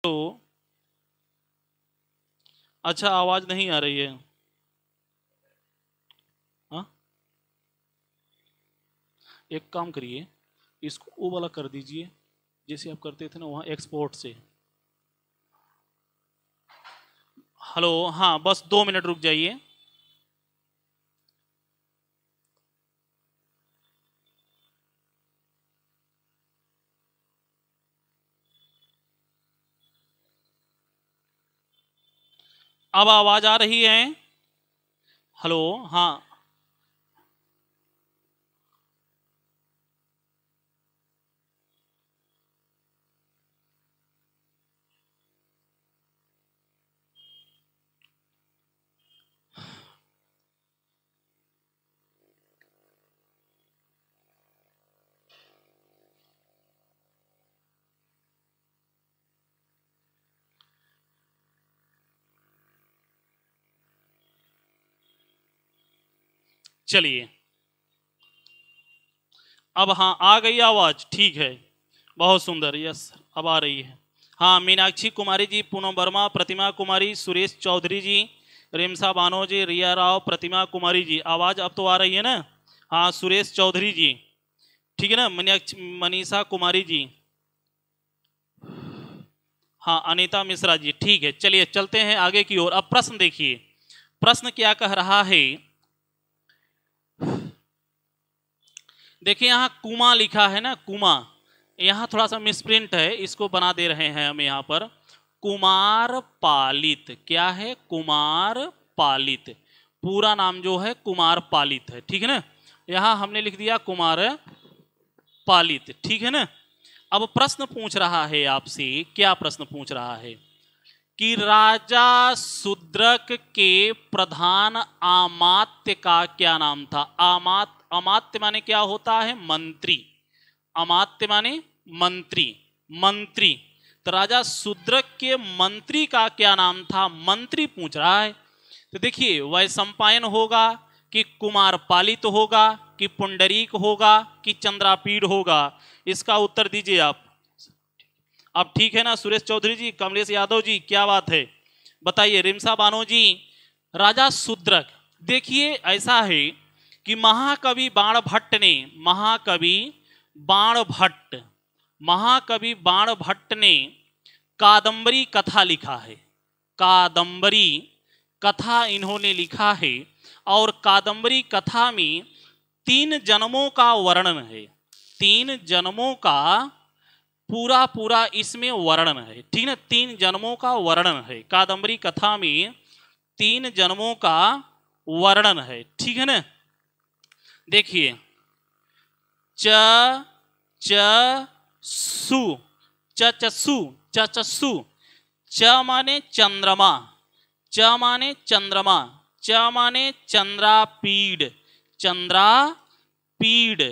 तो अच्छा, आवाज नहीं आ रही है। हाँ, एक काम करिए, इसको वो वाला कर दीजिए जैसे आप करते थे ना वहाँ एक्सपोर्ट से। हेलो, हाँ बस 2 मिनट रुक जाइए। अब आवाज आ रही है? हेलो, हाँ। चलिए, अब हाँ आ गई आवाज, ठीक है, बहुत सुंदर। यस, अब आ रही है। हाँ, मीनाक्षी कुमारी जी, पूनम वर्मा, प्रतिमा कुमारी, सुरेश चौधरी जी, रेमसा बानो जी, रिया राव, प्रतिमा कुमारी जी, आवाज अब तो आ रही है ना? हाँ, सुरेश चौधरी जी, ठीक है ना? मनीषा कुमारी जी, हाँ, अनीता मिश्रा जी, ठीक है। चलिए चलते हैं आगे की ओर। अब प्रश्न देखिए, प्रश्न क्या कह रहा है। देखिए यहाँ कुमा लिखा है ना, कुमा, यहाँ थोड़ा सा मिसप्रिंट है, इसको बना दे रहे हैं हम यहाँ पर। कुमार पालित, क्या है? कुमार पालित, पूरा नाम जो है कुमार पालित है, ठीक है ना? यहाँ हमने लिख दिया कुमार पालित, ठीक है ना? अब प्रश्न पूछ रहा है आपसे, क्या प्रश्न पूछ रहा है कि राजा शूद्रक के प्रधान अमात्य का क्या नाम था? अमात्य माने क्या होता है? मंत्री। अमात्य माने मंत्री, मंत्री। तो राजा शूद्रक के मंत्री का क्या नाम था? मंत्री पूछ रहा है। तो देखिए, वैशंपायन होगा कि कुमार पालित होगा कि पुंडरीक होगा कि चंद्रापीड़ होगा? इसका उत्तर दीजिए आप। अब ठीक है ना सुरेश चौधरी जी, कमलेश यादव जी, क्या बात है, बताइए। रिमसा बानो जी, राजा शूद्रक, देखिए ऐसा है कि महाकवि बाण भट्ट ने, महाकवि बाण भट्ट, महाकवि बाण भट्ट ने कादंबरी कथा लिखा है। कादंबरी कथा इन्होंने लिखा है, और कादंबरी कथा में 3 जन्मों का वर्णन है। 3 जन्मों का पूरा पूरा इसमें वर्णन है, ठीक है? 3 जन्मों का वर्णन है कादंबरी कथा में, 3 जन्मों का वर्णन है, ठीक है ना? देखिए, च च सु, चचसु, चचसु, च माने चंद्रमा, च माने चंद्रमा, च माने चंद्रापीड़, चंद्रापीड़,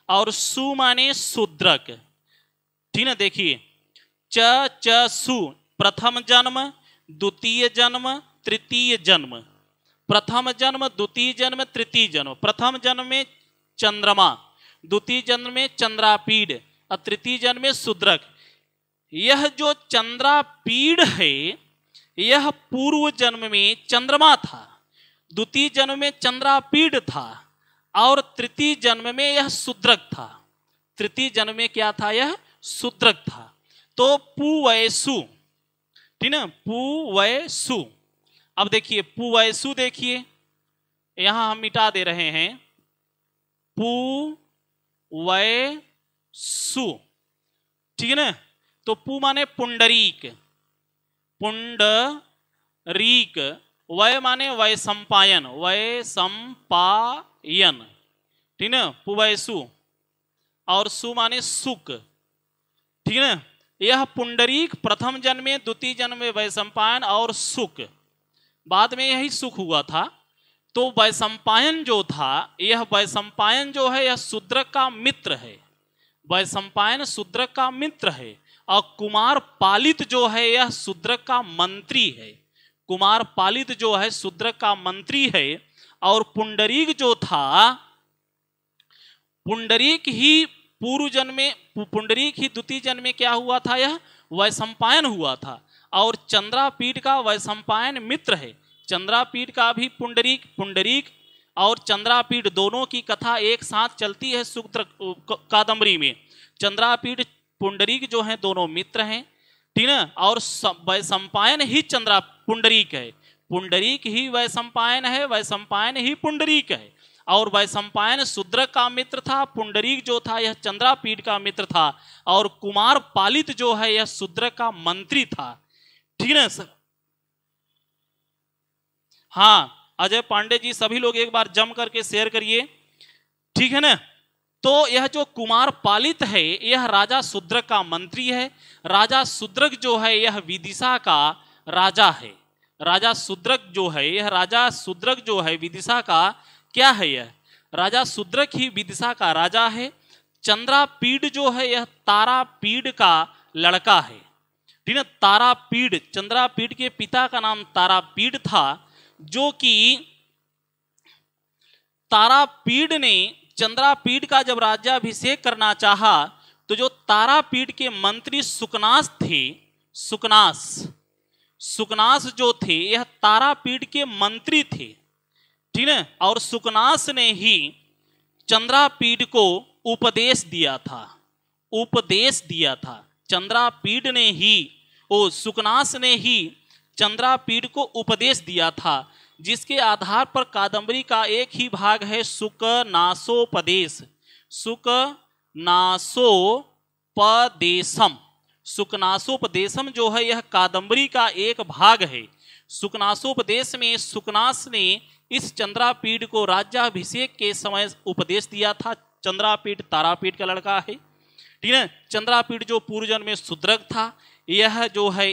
और सु माने शूद्रक, ठीक है? देखिए, च च सु, प्रथम जन्म, द्वितीय जन्म, तृतीय जन्म। प्रथम जन्म, द्वितीय जन्म, तृतीय जन्म। प्रथम जन्म में चंद्रमा, द्वितीय जन्म में चंद्रापीड़, और तृतीय जन्म में शूद्रक। यह जो चंद्रापीड़ है, यह पूर्व जन्म में चंद्रमा था, द्वितीय जन्म में चंद्रापीड़ था, और तृतीय जन्म में यह शूद्रक था। तृतीय जन्म में क्या था? यह शूद्रक था। तो पुवैसु, ठीक ना? पुवैसु। अब देखिए पुवैसु, देखिए यहां हम मिटा दे रहे हैं, पुवैसु, ठीक है ना? तो पु माने पुंडरीक, पुंडरीक, वै माने वैशंपायन, वैशंपायन, ठीक ना? पुवैसु, और सु माने सुक, ठीक है ना? यह पुंडरीक प्रथम जन्म में, द्वितीय जन्म में वैशंपायन और सुक, बाद में यही सुख हुआ था। तो वैशंपायन जो था, यह वैशंपायन जो है यह शूद्रक का मित्र है, वैशंपायन शूद्रक का मित्र है। और कुमार पालित जो है यह शूद्रक का मंत्री है, कुमार पालित जो है शूद्रक का मंत्री है। और पुंडरीक जो था, पुंडरीक ही पूर्व जन्म में, पुंडरीक ही द्वितीय जन्म में क्या हुआ था? यह वैशंपायन हुआ था, और चंद्रापीठ का वैशंपायन मित्र है। चंद्रापीठ का भी पुंडरीक, पुंडरीक और चंद्रापीठ दोनों की कथा एक साथ चलती है सूत्र कादम्बरी में। चंद्रापीठ पुंडरीक जो है दोनों मित्र हैं, ठीक है, और वैशंपायन ही चंद्रा पुंडरीक है, पुंडरीक ही वैशंपायन है, वैशंपायन ही पुंडरीक है। और वैशंपायन शूद्रक का मित्र था, पुंडरीक जो था यह चंद्रापीठ का मित्र था, और कुमार पालित जो है यह शूद्रक का मंत्री था, ठीक है सर। हाँ अजय पांडे जी, सभी लोग एक बार जम करके शेयर करिए, ठीक है ना। तो यह जो कुमार पालित है यह राजा शूद्रक का मंत्री है। राजा शूद्रक जो है यह विदिशा का राजा है। राजा शूद्रक जो है यह राजा शूद्रक जो है विदिशा का क्या है, यह राजा शूद्रक ही विदिशा का राजा है। चंद्रापीठ जो है यह तारापीठ का लड़का है, ठीक है। तारापीठ, चंद्रापीठ के पिता का नाम तारापीठ था, जो कि तारापीठ ने चंद्रापीठ का जब राज्याभिषेक करना चाहा तो जो तारापीठ के मंत्री सुकनास थे, सुकनास जो थे यह तारापीठ के मंत्री थे, ठीक है। और सुकनास ने ही चंद्रापीठ को उपदेश दिया था, उपदेश दिया था। चंद्रापीठ ने ही, सुकनास ने ही चंद्रापीठ को उपदेश दिया था, जिसके आधार पर कादंबरी का एक ही भाग है सुकनासोपदेश, सुकनासोपदेशम। सुकनासोपदेशम जो है यह कादंबरी का एक भाग है। सुकनासोपदेश में सुकनास ने इस चंद्रापीठ को राज्याभिषेक के समय उपदेश दिया था। चंद्रापीठ तारापीठ का लड़का है, ठीक है। चंद्रापीठ जो पूर्व जन्म में शूद्रक था, यह जो है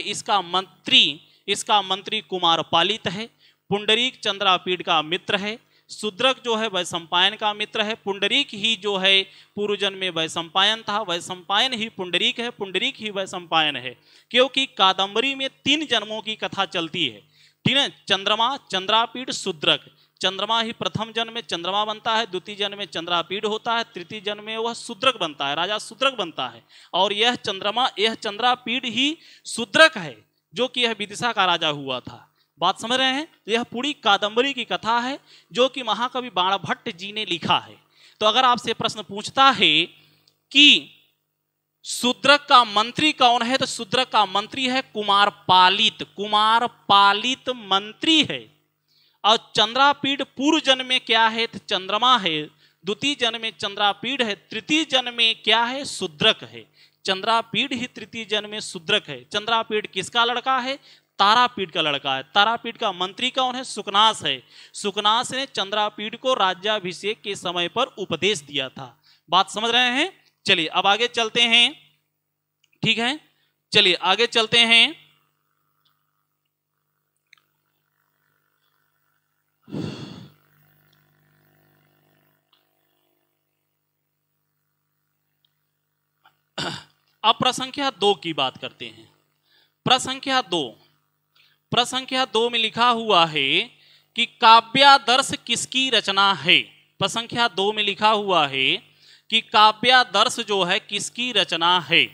इसका मंत्री कुमार पालित है। पुंडरीक चंद्रापीठ का मित्र है, शूद्रक जो है वैशंपायन का मित्र है। पुंडरीक ही जो है पूर्व जन्म में वैशंपायन था, वैशंपायन ही पुंडरीक है, पुंडरीक ही वैशंपायन है। क्योंकि कादंबरी में 3 जन्मों की कथा चलती है, ठीक है। चंद्रमा, चंद्रापीठ, शूद्रक। चंद्रमा ही प्रथम जन्म में चंद्रमा बनता है, द्वितीय जन्म में चंद्रापीठ होता है, तृतीय जन्म में वह शूद्रक बनता है, राजा शूद्रक बनता है। और यह चंद्रापीठ ही शूद्रक है, जो कि यह विदिशा का राजा हुआ था। बात समझ रहे हैं। यह पूरी कादंबरी की कथा है जो कि महाकवि बाणभट्ट जी ने लिखा है। तो अगर आपसे प्रश्न पूछता है कि शूद्रक का मंत्री कौन है, तो शूद्रक का मंत्री है कुमार पालित, कुमार पालित मंत्री है। और चंद्रापीठ पूर्व जन्म में क्या है, तो चंद्रमा है, द्वितीय जन्म में चंद्रापीठ है, तृतीय जन्म में क्या है, शूद्रक है। चंद्रापीठ ही तृतीय जन्म में शूद्रक है। चंद्रापीठ किसका लड़का है, तारापीठ का लड़का है। तारापीठ का मंत्री कौन है, सुकनास है। सुकनास ने चंद्रापीठ को राज्याभिषेक के समय पर उपदेश दिया था। बात समझ रहे हैं। चलिए अब आगे चलते हैं, ठीक है। चलिए आगे चलते हैं। अब प्रसंख्या 2 की बात करते हैं। प्रसंख्या 2 में लिखा हुआ है कि काव्यादर्श किसकी रचना है। प्रसंख्या 2 में लिखा हुआ है कि काव्यादर्श जो है किसकी रचना है।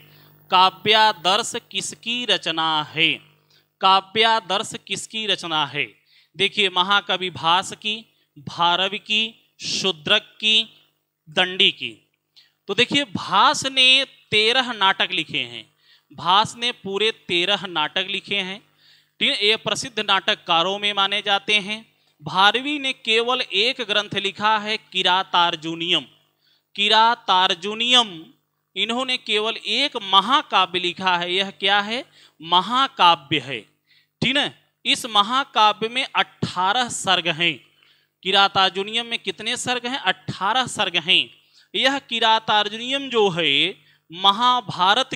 काव्यादर्श किसकी रचना है, काव्यादर्श किसकी रचना है। देखिए महाकवि भास की, भारवी की, शूद्रक की, दंडी की। तो देखिए भास ने 13 नाटक लिखे हैं। भास ने पूरे 13 नाटक लिखे हैं, ठीक है। ये प्रसिद्ध नाटककारों में माने जाते हैं। भारवी ने केवल एक ग्रंथ लिखा है, किरातार्जुनियम। किरातार्जुनियम इन्होंने केवल एक महाकाव्य लिखा है। यह क्या है, महाकाव्य है, ठीक है। इस महाकाव्य में 18 सर्ग हैं। किरातार्जुनियम में कितने सर्ग हैं, 18 सर्ग हैं। यह किरातार्जुनियम जो है महाभारत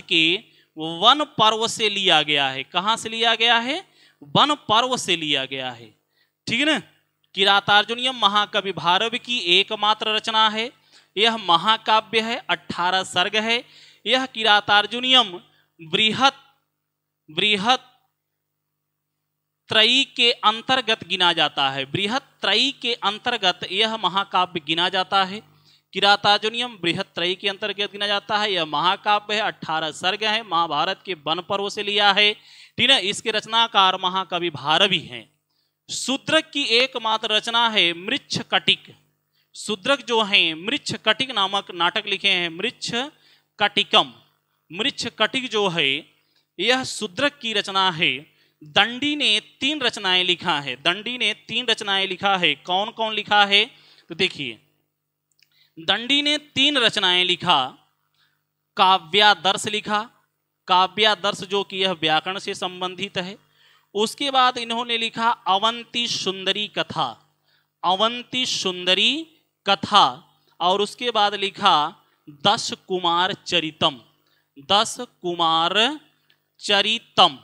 के वन पर्व से लिया गया है। कहाँ से लिया गया है, वन पर्व से लिया गया है, ठीक है ना। किरातार्जुनियम महाकवि भारवी की एकमात्र रचना है। यह महाकाव्य है, 18 सर्ग है। यह किरातार्जुनियम बृहत त्रयी के अंतर्गत गिना जाता है। बृहत त्रयी के अंतर्गत यह महाकाव्य गिना जाता है। किरातार्जुनीयम बृहत्त्रयी के अंतर्गत गिना जाता है। यह महाकाव्य है, 18 सर्ग है, महाभारत के वन पर्व से लिया है। ठीक है, इसके रचनाकार महाकवि भारवी हैं। शूद्रक की एकमात्र रचना है मृच्छकटिक। शूद्रक जो है मृच्छकटिक नामक नाटक लिखे हैं, मृच्छकटिकम। मृच्छकटिक जो है यह शूद्रक की रचना है। दंडी ने 3 रचनाएं लिखा है। दंडी ने 3 रचनाएं लिखा है। कौन कौन लिखा है तो देखिए, दंडी ने 3 रचनाएं लिखा। काव्यादर्श लिखा, काव्यादर्श जो कि यह व्याकरण से संबंधित है। उसके बाद इन्होंने लिखा अवंती सुंदरी कथा, अवंती सुंदरी कथा। और उसके बाद लिखा 10 कुमार चरितम, 10 कुमार चरितम,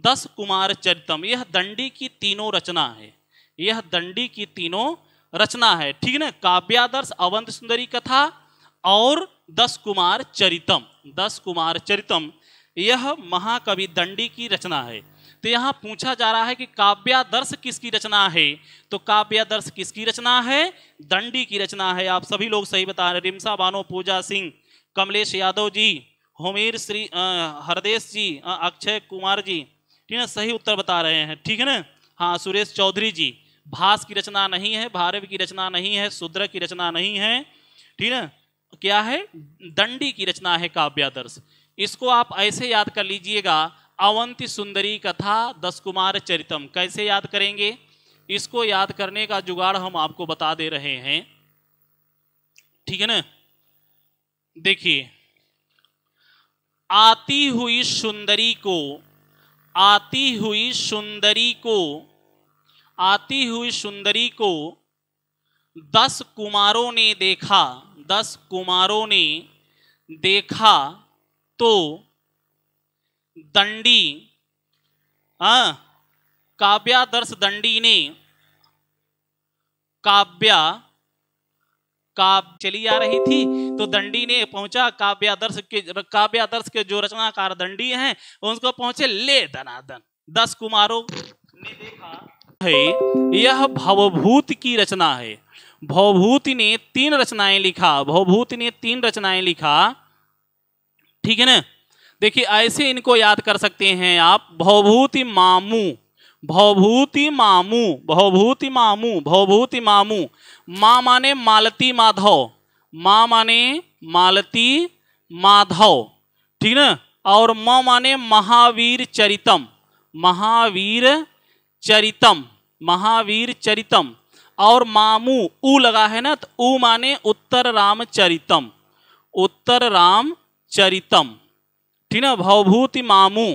10 कुमार चरितम। यह दंडी की तीनों रचना है, यह दंडी की तीनों रचना है। ठीक है ना, काव्यादर्श, अवंत सुंदरी कथा और 10 कुमार चरितम, 10 कुमार चरितम यह महाकवि दंडी की रचना है। तो यहाँ पूछा जा रहा है कि काव्यादर्श किसकी रचना है, तो काव्यादर्श किसकी रचना है, दंडी की रचना है। आप सभी लोग सही बता रहे, रिमसा बानो, पूजा सिंह, कमलेश यादव जी, होमीर श्री हरदेश जी, अक्षय कुमार जी, ठीक है, सही उत्तर बता रहे हैं। ठीक है ना, हाँ, सुरेश चौधरी जी, भास की रचना नहीं है, भारवी की रचना नहीं है, शूद्र की रचना नहीं है। ठीक है, क्या है, दंडी की रचना है काव्यादर्श। इसको आप ऐसे याद कर लीजिएगा, अवंती सुंदरी कथा, 10 कुमार चरितम। कैसे याद करेंगे, इसको याद करने का जुगाड़ हम आपको बता दे रहे हैं। ठीक है ना, देखिए, आती हुई सुंदरी को, आती हुई सुंदरी को, आती हुई सुंदरी को 10 कुमारों ने देखा, 10 कुमारों ने देखा तो दंडी, काव्यादर्श दंडी ने चली आ रही थी तो दंडी ने पहुंचा काव्यादर्श के जो रचनाकार दंडी हैं उनको पहुंचे ले दनादन। 10 कुमारों ने देखा है, यह भवभूति की रचना है। भवभूति ने 3 रचनाएं लिखा, भवभूति ने 3 रचनाएं लिखा। ठीक है ना, देखिए ऐसे इनको याद कर सकते हैं आप, भवभूति मामू, भवभूति मामू, भवभूति मामू, भवभूति मामू। माँ माने मालती माधव, माँ माने मालती माधव, ठीक ना, और माँ माने महावीर चरितम, महावीर चरितम, महावीर चरितम। और मामू ऊ लगा है ना, तो ऊ माने उत्तर राम चरितम, उत्तर राम चरितम। ठीक ना, भवभूति मामू।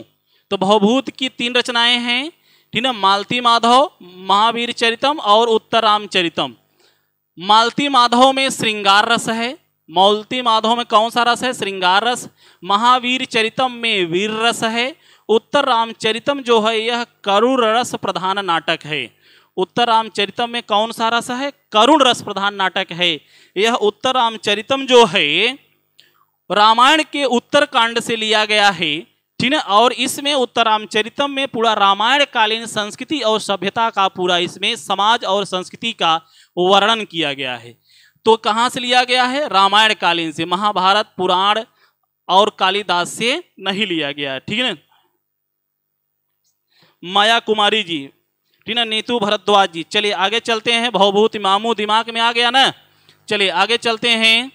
तो भवभूति की 3 रचनाएं हैं, ठीक ना, मालती माधव, महावीर चरितम और उत्तर राम चरितम। मालती माधव में श्रृंगार रस है, मालती माधव में कौन सा रस है, श्रृंगार रस। महावीर चरितम में वीर रस है। उत्तर रामचरितम जो है यह करुण रस प्रधान नाटक है। उत्तर रामचरितम में कौन सा रस है, करुण रस प्रधान नाटक है। यह उत्तर रामचरितम जो है रामायण के उत्तर कांड से लिया गया है, ठीक है, और इसमें उत्तर रामचरितम में पूरा रामायण कालीन संस्कृति और सभ्यता का पूरा इसमें समाज और संस्कृति का वर्णन किया गया है। तो कहाँ से लिया गया है, रामायण कालीन से, महाभारत पुराण और कालिदास से नहीं लिया गया है। ठीक है ना, माया कुमारी जी, ठीक है, नीतू भरद्वाज जी। चलिए आगे चलते हैं, भवभूति मामू दिमाग में आ गया ना, चलिए आगे चलते हैं।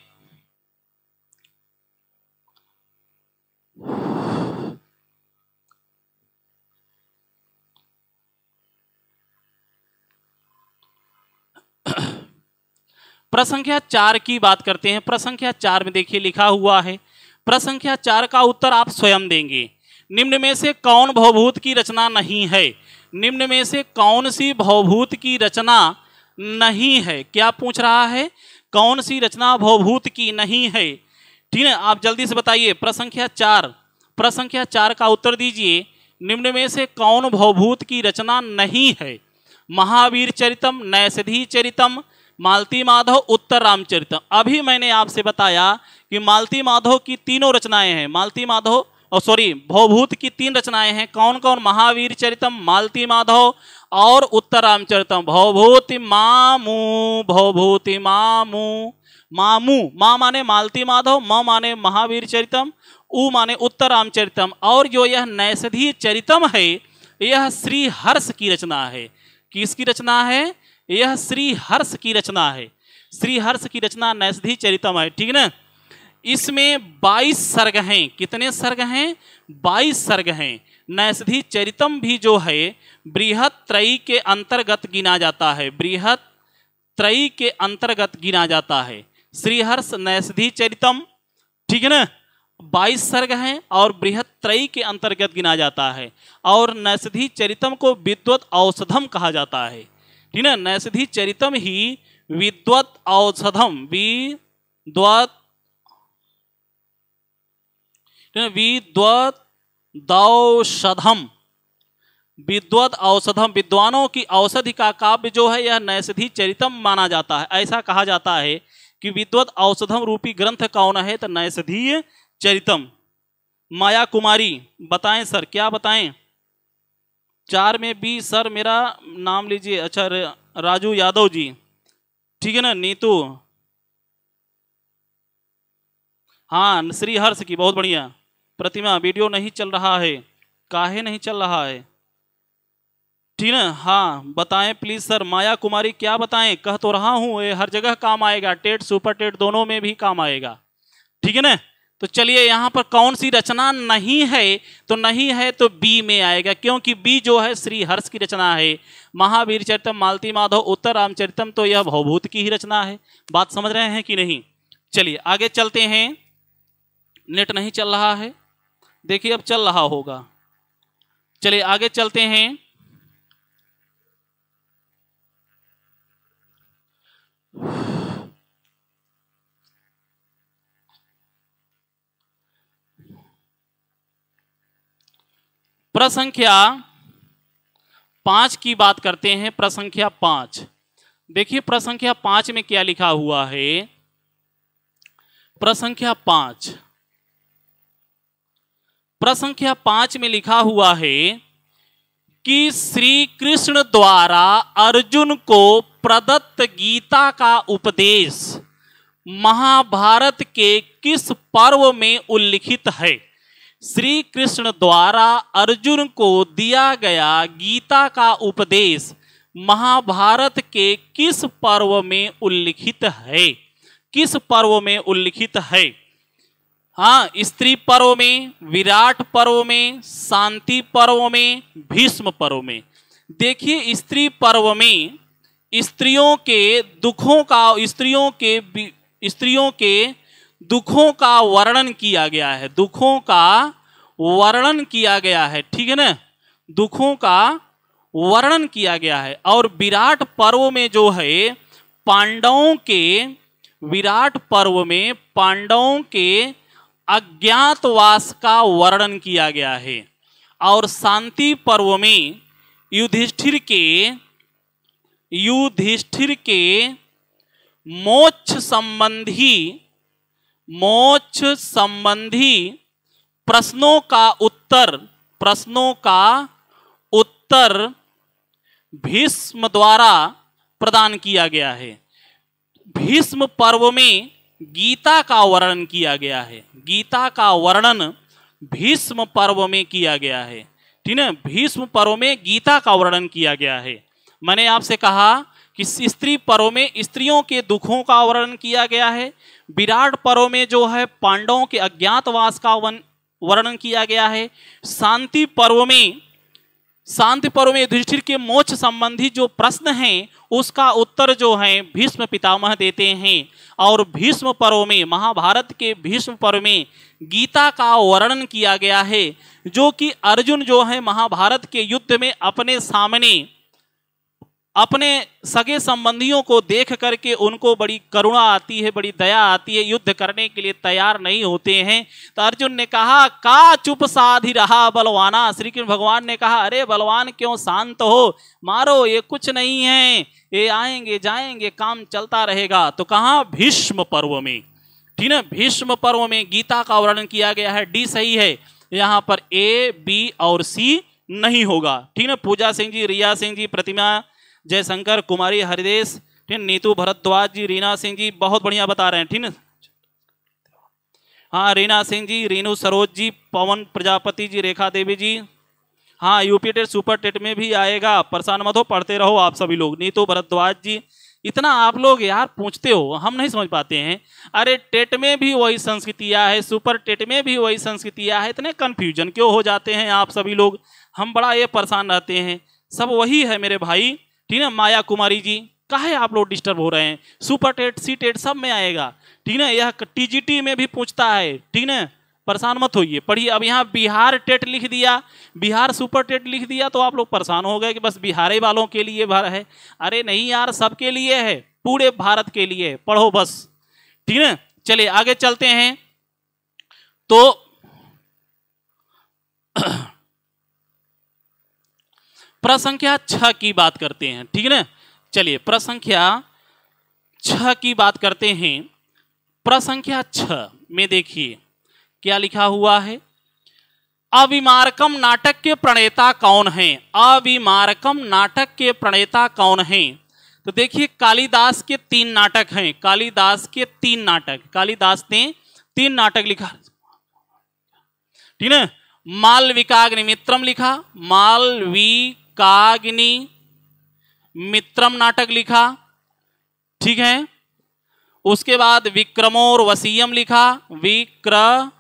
प्रसंख्या 4 की बात करते हैं। प्रसंख्या 4 में देखिए लिखा हुआ है, प्रसंख्या 4 का उत्तर आप स्वयं देंगे। निम्न में से कौन भवभूत की रचना नहीं है, निम्न में से कौन सी भवभूत की रचना नहीं है, क्या पूछ रहा है, कौन सी रचना भवभूत की नहीं है। ठीक है, आप जल्दी से बताइए। प्रसंख्या 4, प्रसंख्या 4 का उत्तर दीजिए। निम्न में से कौन भवभूत की रचना नहीं है, महावीर चरितम, नैषधि चरितम, मालती माधव, उत्तर रामचरितम। अभी मैंने आपसे बताया कि मालती माधव की 3 रचनाएं हैं, मालती माधव भवभूत की 3 रचनाएं हैं। कौन कौन, महावीर चरितम, मालती माधव और उत्तर रामचरितम भवभूति मामू, भवभूति मामू, मामू मा माने मालती माधव, म माने महावीर चरितम, उ माने उत्तर रामचरितम। और जो यह नैषधीय चरितम है यह श्री हर्ष की रचना है। किसकी रचना है? यह श्री हर्ष की रचना है। श्री हर्ष की रचना नैषधीय चरितम है, ठीक ना। इसमें 22 सर्ग हैं। कितने सर्ग हैं? 22 सर्ग हैं। नैषधीय चरितम भी जो है बृहत त्रयी के अंतर्गत गिना जाता है, बृहत त्रयी के अंतर्गत गिना जाता है श्रीहर्ष नैषधीय चरितम, ठीक है ना। 22 सर्ग हैं और बृहत त्रयी के अंतर्गत गिना जाता है। और नैषधीय चरितम को विद्वत औषधम कहा जाता है, ठीक है। नैषधीय चरितम ही विद्वत औषधम, विद्वत विद्वदौषधम, विद्वत औषधम, विद्वानों की औषधि का काव्य जो है यह नैषधीय चरितम माना जाता है। ऐसा कहा जाता है कि विद्वत औषधम रूपी ग्रंथ कौन है? तो नैषधीय चरितम। माया कुमारी बताएं सर, क्या बताएं? 4 में बी सर, मेरा नाम लीजिए। अच्छा राजू यादव जी, ठीक है ना। नीतू, हाँ श्री हर्ष की, बहुत बढ़िया। प्रतिमा वीडियो नहीं चल रहा है, काहे नहीं चल रहा है? ठीक है, हाँ बताएं प्लीज सर। माया कुमारी क्या बताएं? कह तो रहा हूं ये हर जगह काम आएगा, टेट सुपर टेट दोनों में भी काम आएगा, ठीक है ना। तो चलिए यहाँ पर कौन सी रचना नहीं है? तो नहीं है तो बी में आएगा, क्योंकि बी जो है श्री हर्ष की रचना है। महावीर चरितम, मालती माधव, उत्तर रामचरितम तो यह भवभूत की ही रचना है। बात समझ रहे हैं कि नहीं? चलिए आगे चलते हैं। नेट नहीं चल रहा है, देखिए अब चल रहा होगा। चलिए आगे चलते हैं। प्रसंख्या 5 की बात करते हैं। प्रसंख्या 5, देखिए प्रसंख्या 5 में क्या लिखा हुआ है। प्रसंख्या 5, प्रसंख्या 5 में लिखा हुआ है कि श्री कृष्ण द्वारा अर्जुन को प्रदत्त गीता का उपदेश महाभारत के किस पर्व में उल्लिखित है? श्री कृष्ण द्वारा अर्जुन को दिया गया गीता का उपदेश महाभारत के किस पर्व में उल्लिखित है? किस पर्व में उल्लिखित है? हाँ, स्त्री पर्व में, विराट पर्व में, शांति पर्व में, भीष्म पर्व में। देखिए स्त्री पर्व में स्त्रियों के दुखों का, स्त्रियों के दुखों का वर्णन किया गया है, दुखों का वर्णन किया गया है, ठीक है ना। दुखों का वर्णन किया गया है। और विराट पर्व में जो है पांडवों के, विराट पर्व में पांडवों के अज्ञातवास का वर्णन किया गया है। और शांति पर्व में युधिष्ठिर के मोक्ष संबंधी प्रश्नों का उत्तर भीष्म द्वारा प्रदान किया गया है। भीष्म पर्व में गीता का वर्णन किया गया है, गीता का वर्णन भीष्म पर्व में किया गया है, ठीक है। भीष्म पर्व में गीता का वर्णन किया गया है। मैंने आपसे कहा कि स्त्री पर्व में स्त्रियों के दुखों का वर्णन किया गया है। विराट पर्व में जो है पांडवों के अज्ञातवास का वर्णन किया गया है। शांति पर्व में युधिष्ठिर के मोक्ष संबंधी जो प्रश्न हैं उसका उत्तर जो है भीष्म पितामह देते हैं। और भीष्म पर्व में, महाभारत के भीष्म पर्व में गीता का वर्णन किया गया है, जो कि अर्जुन जो है महाभारत के युद्ध में अपने सामने अपने सगे संबंधियों को देख करके उनको बड़ी करुणा आती है, बड़ी दया आती है, युद्ध करने के लिए तैयार नहीं होते हैं। तो अर्जुन ने कहा का चुप साधी रहा बलवाना। श्री कृष्ण भगवान ने कहा अरे बलवान क्यों शांत हो, मारो, ये कुछ नहीं है, ये आएंगे जाएंगे, काम चलता रहेगा। तो कहा भीष्म पर्व में, ठीक है। भीष्म पर्व में गीता का वर्णन किया गया है। डी सही है, यहाँ पर ए बी और सी नहीं होगा। ठीक है, पूजा सिंह जी, रिया सिंह जी, प्रतिमा जयशंकर, कुमारी हरिदेश, ठीक, नीतू भरद्वाज जी, रीना सिंह जी बहुत बढ़िया बता रहे हैं। ठीक है, हाँ रीना सिंह जी, रीनू सरोज जी, पवन प्रजापति जी, रेखा देवी जी, हाँ यूपी टेट सुपर टेट में भी आएगा, परेशान मत हो, पढ़ते रहो आप सभी लोग। नीतू भरद्वाज जी, इतना आप लोग यार पूछते हो, हम नहीं समझ पाते हैं। अरे टेट में भी वही संस्कृतियाँ है, सुपर टेट में भी वही संस्कृतियाँ है, इतने कन्फ्यूजन क्यों हो जाते हैं आप सभी लोग, हम बड़ा ये परेशान रहते हैं। सब वही है मेरे भाई। ठीक है, माया कुमारी जी, काहे आप लोग डिस्टर्ब हो रहे हैं, सुपर टेट सी टेट सब में आएगा। ठीक है, यह टीजीटी में भी पूछता है। ठीक है, परेशान मत होइए, पढ़िए। अब यहाँ बिहार टेट लिख दिया, बिहार सुपर टेट लिख दिया, तो आप लोग परेशान हो गए कि बस बिहारी वालों के लिए भर है। अरे नहीं यार, सबके लिए है, पूरे भारत के लिए, पढ़ो बस। ठीक है, चलिए आगे चलते हैं। तो प्रसंख्या 6 की बात करते हैं। ठीक है ना, चलिए प्रसंख्या 6 की बात करते हैं। प्रसंख्या 6 में देखिए क्या लिखा हुआ है। अविमारकम नाटक के प्रणेता कौन हैं? अविमारकम नाटक के प्रणेता कौन हैं? तो देखिए कालिदास के 3 नाटक हैं, कालिदास के 3 नाटक, कालिदास ने 3 नाटक लिखा। ठीक है, मालविकाग्नि मित्रम लिखा, मालविकाग्नि मित्रम नाटक लिखा। ठीक है, उसके बाद विक्रमोर्वशीयम लिखा, विक्रमोर्वशीयम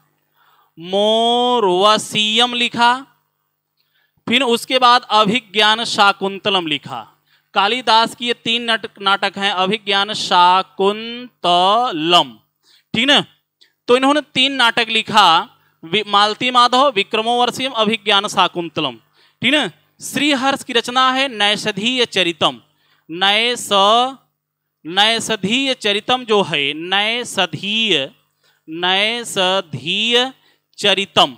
लिखा। फिर उसके बाद अभिज्ञान शाकुंतलम लिखा। कालिदास की ये 3 नाटक हैं, अभिज्ञान शाकुंतलम। ठीक है, तो इन्होंने 3 नाटक लिखा, मालती माधव, विक्रमोर्वशीयम, अभिज्ञान शाकुंतलम। ठीक है, श्रीहर्ष की रचना है नैषधीय चरितम। नैषधीय चरितम जो है, नैषधीय चरितम।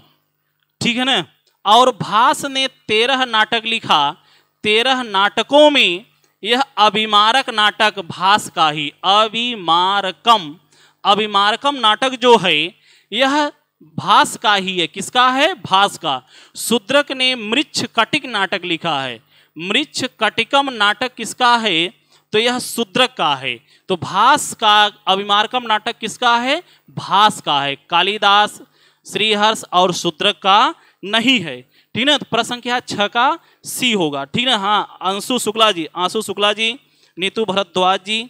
ठीक है ना। और भास ने 13 नाटक लिखा। 13 नाटकों में यह अभिमारक नाटक भास का ही, अभिमारकम नाटक जो है यह भास का ही है। किसका है? भास का। शूद्रक ने मृच्छ कटिक नाटक लिखा है। मृच्छ कटिकम नाटक किसका है? तो यह शूद्रक का है। तो भास का अभिमारकम नाटक किसका है? भास का है। कालिदास, श्रीहर्ष और शूद्रक का नहीं है। ठीक है, तो प्रसंख्या 6 का सी होगा। ठीक है, हाँ आंसू शुक्ला जी, नीतू भरद्वाज जी,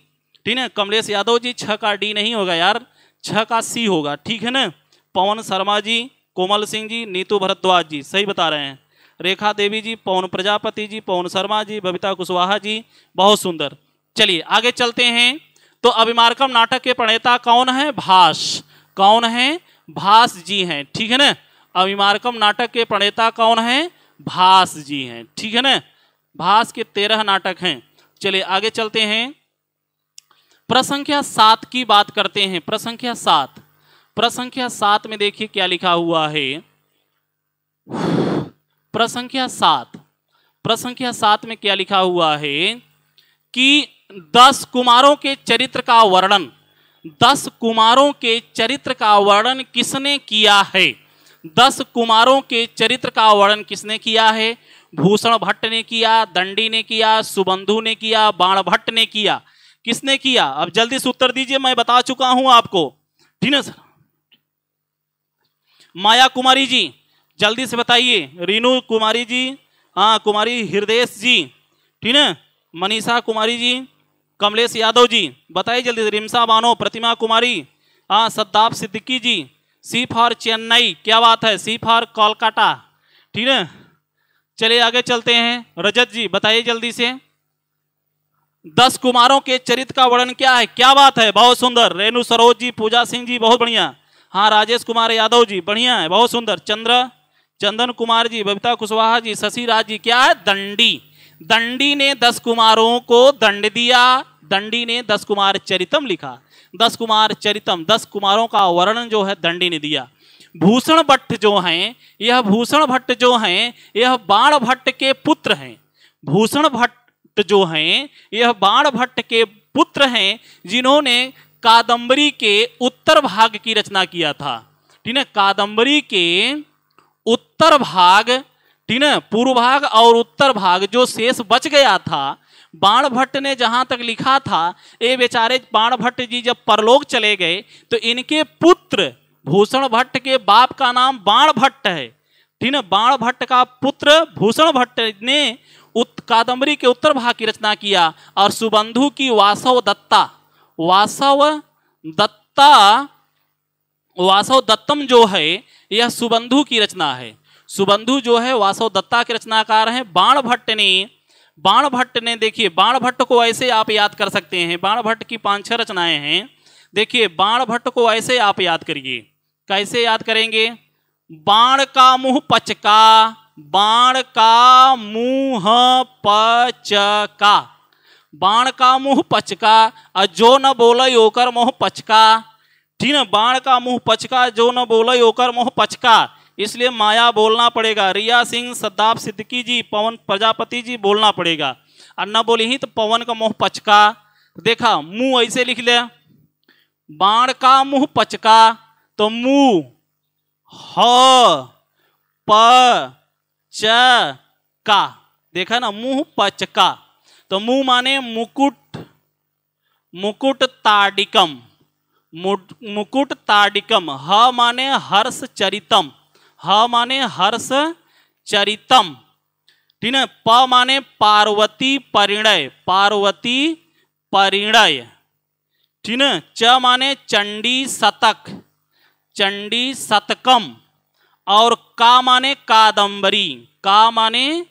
ठीक है, कमलेश यादव जी, 6 का डी नहीं होगा यार, 6 का सी होगा। ठीक है ना। पवन शर्मा जी, कोमल सिंह जी, नीतू भरद्वाज जी सही बता रहे हैं। रेखा देवी जी, पवन प्रजापति जी, पवन शर्मा जी, बबीता कुशवाहा जी, बहुत सुंदर। चलिए आगे चलते हैं। तो अभिमारकम नाटक के प्रणेता कौन है? भास। कौन है? भास जी हैं। ठीक है ना। अभिमारकम नाटक के प्रणेता कौन है? भास जी हैं। ठीक है ना। भास के 13 नाटक हैं। चलिए आगे चलते हैं। प्रसंख्या 7 की बात करते हैं। प्रसंख्या 7 में देखिए क्या लिखा हुआ है। प्रसंख्या 7 में क्या लिखा हुआ है कि 10 कुमारों के चरित्र का वर्णन, 10 कुमारों के चरित्र का वर्णन किसने किया है? 10 कुमारों के चरित्र का वर्णन किसने किया है? भूषण भट्ट ने किया, दंडी ने किया, सुबंधु ने किया, बाण भट्ट ने किया। किसने किया? अब जल्दी से उत्तर दीजिए, मैं बता चुका हूं आपको। ठीक है सर। माया कुमारी जी जल्दी से बताइए। रीनू कुमारी जी, हाँ कुमारी हृदयेश जी, ठीक है, मनीषा कुमारी जी, कमलेश यादव जी बताइए जल्दी से। रिमसा बानो, प्रतिमा कुमारी, हाँ सद्दाब सिद्दीकी जी। सी फॉर चेन्नई, क्या बात है, सी फॉर कोलकाता। ठीक है, चलिए आगे चलते हैं। रजत जी बताइए जल्दी से। 10 कुमारों के चरित्र का वर्णन क्या है? क्या बात है, बहुत सुंदर। रेणु सरोज जी, पूजा सिंह जी बहुत बढ़िया। हाँ राजेश कुमार यादव जी बढ़िया है, बहुत सुंदर। चंदन कुमार जी, बबीता कुशवाहा जी, शशि राज जी, क्या है? दंडी। दंडी ने 10 कुमारों को दंड दिया। दंडी ने 10 कुमार चरितम लिखा। 10 कुमार चरितम, 10 कुमारों का वर्णन जो है दंडी ने दिया। भूषण भट्ट जो हैं, यह भूषण भट्ट जो हैं यह बाण भट्ट के पुत्र हैं। भूषण भट्ट जो हैं यह बाण भट्ट के पुत्र हैं, जिन्होंने कादंबरी के उत्तर भाग की रचना किया था। ठीक है, कादंबरी के उत्तर भाग ठीक है, पूर्व भाग और उत्तर भाग जो शेष बच गया था, बाण भट्ट ने जहां तक लिखा था, ये बेचारे बाण भट्ट जी जब परलोक चले गए तो इनके पुत्र भूषण भट्ट के बाप का नाम बाण भट्ट है, ठीक है। बाण भट्ट का पुत्र भूषण भट्ट ने कादंबरी के उत्तर भाग की रचना किया और सुबंधु की वासव दत्तम जो है यह सुबंधु की रचना है। सुबंधु जो है वासव दत्ता के रचनाकार हैं। बाण भट्ट ने देखिए, बाण भट्ट को ऐसे आप याद कर सकते हैं, बाण भट्ट की 5-6 रचनाएं हैं। देखिए बाण भट्ट को ऐसे आप याद करिए, कैसे याद करेंगे? बाण का मुंह पचका, बाण का मुंह पचका, बाण का मुंह पचका, और जो न बोले ओकर मुंह पचका, ठीक है। बाण का मुंह पचका, जो न बोले ओकर मुंह पचका, इसलिए माया बोलना पड़ेगा। रिया सिंह, सद्दाब सिद्दीकी जी, पवन प्रजापति जी बोलना पड़ेगा, और न बोली ही तो पवन का मुंह पचका। देखा मुंह ऐसे लिख ले, बाण का मुंह पचका, तो मुंह ह प च का, देखा ना, मुंह पचका, तो मुंह माने मुकुट, मुकुट ताडिकम, मुकुट ताडिकम। ह माने हर्ष चरितम, ह माने हर्ष चरितम, ठीक है। प माने पार्वती परिणय, पार्वती परिणय, ठीक है। च माने चंडी शतक, चंडी शतकम, और का माने कादंबरी, का माने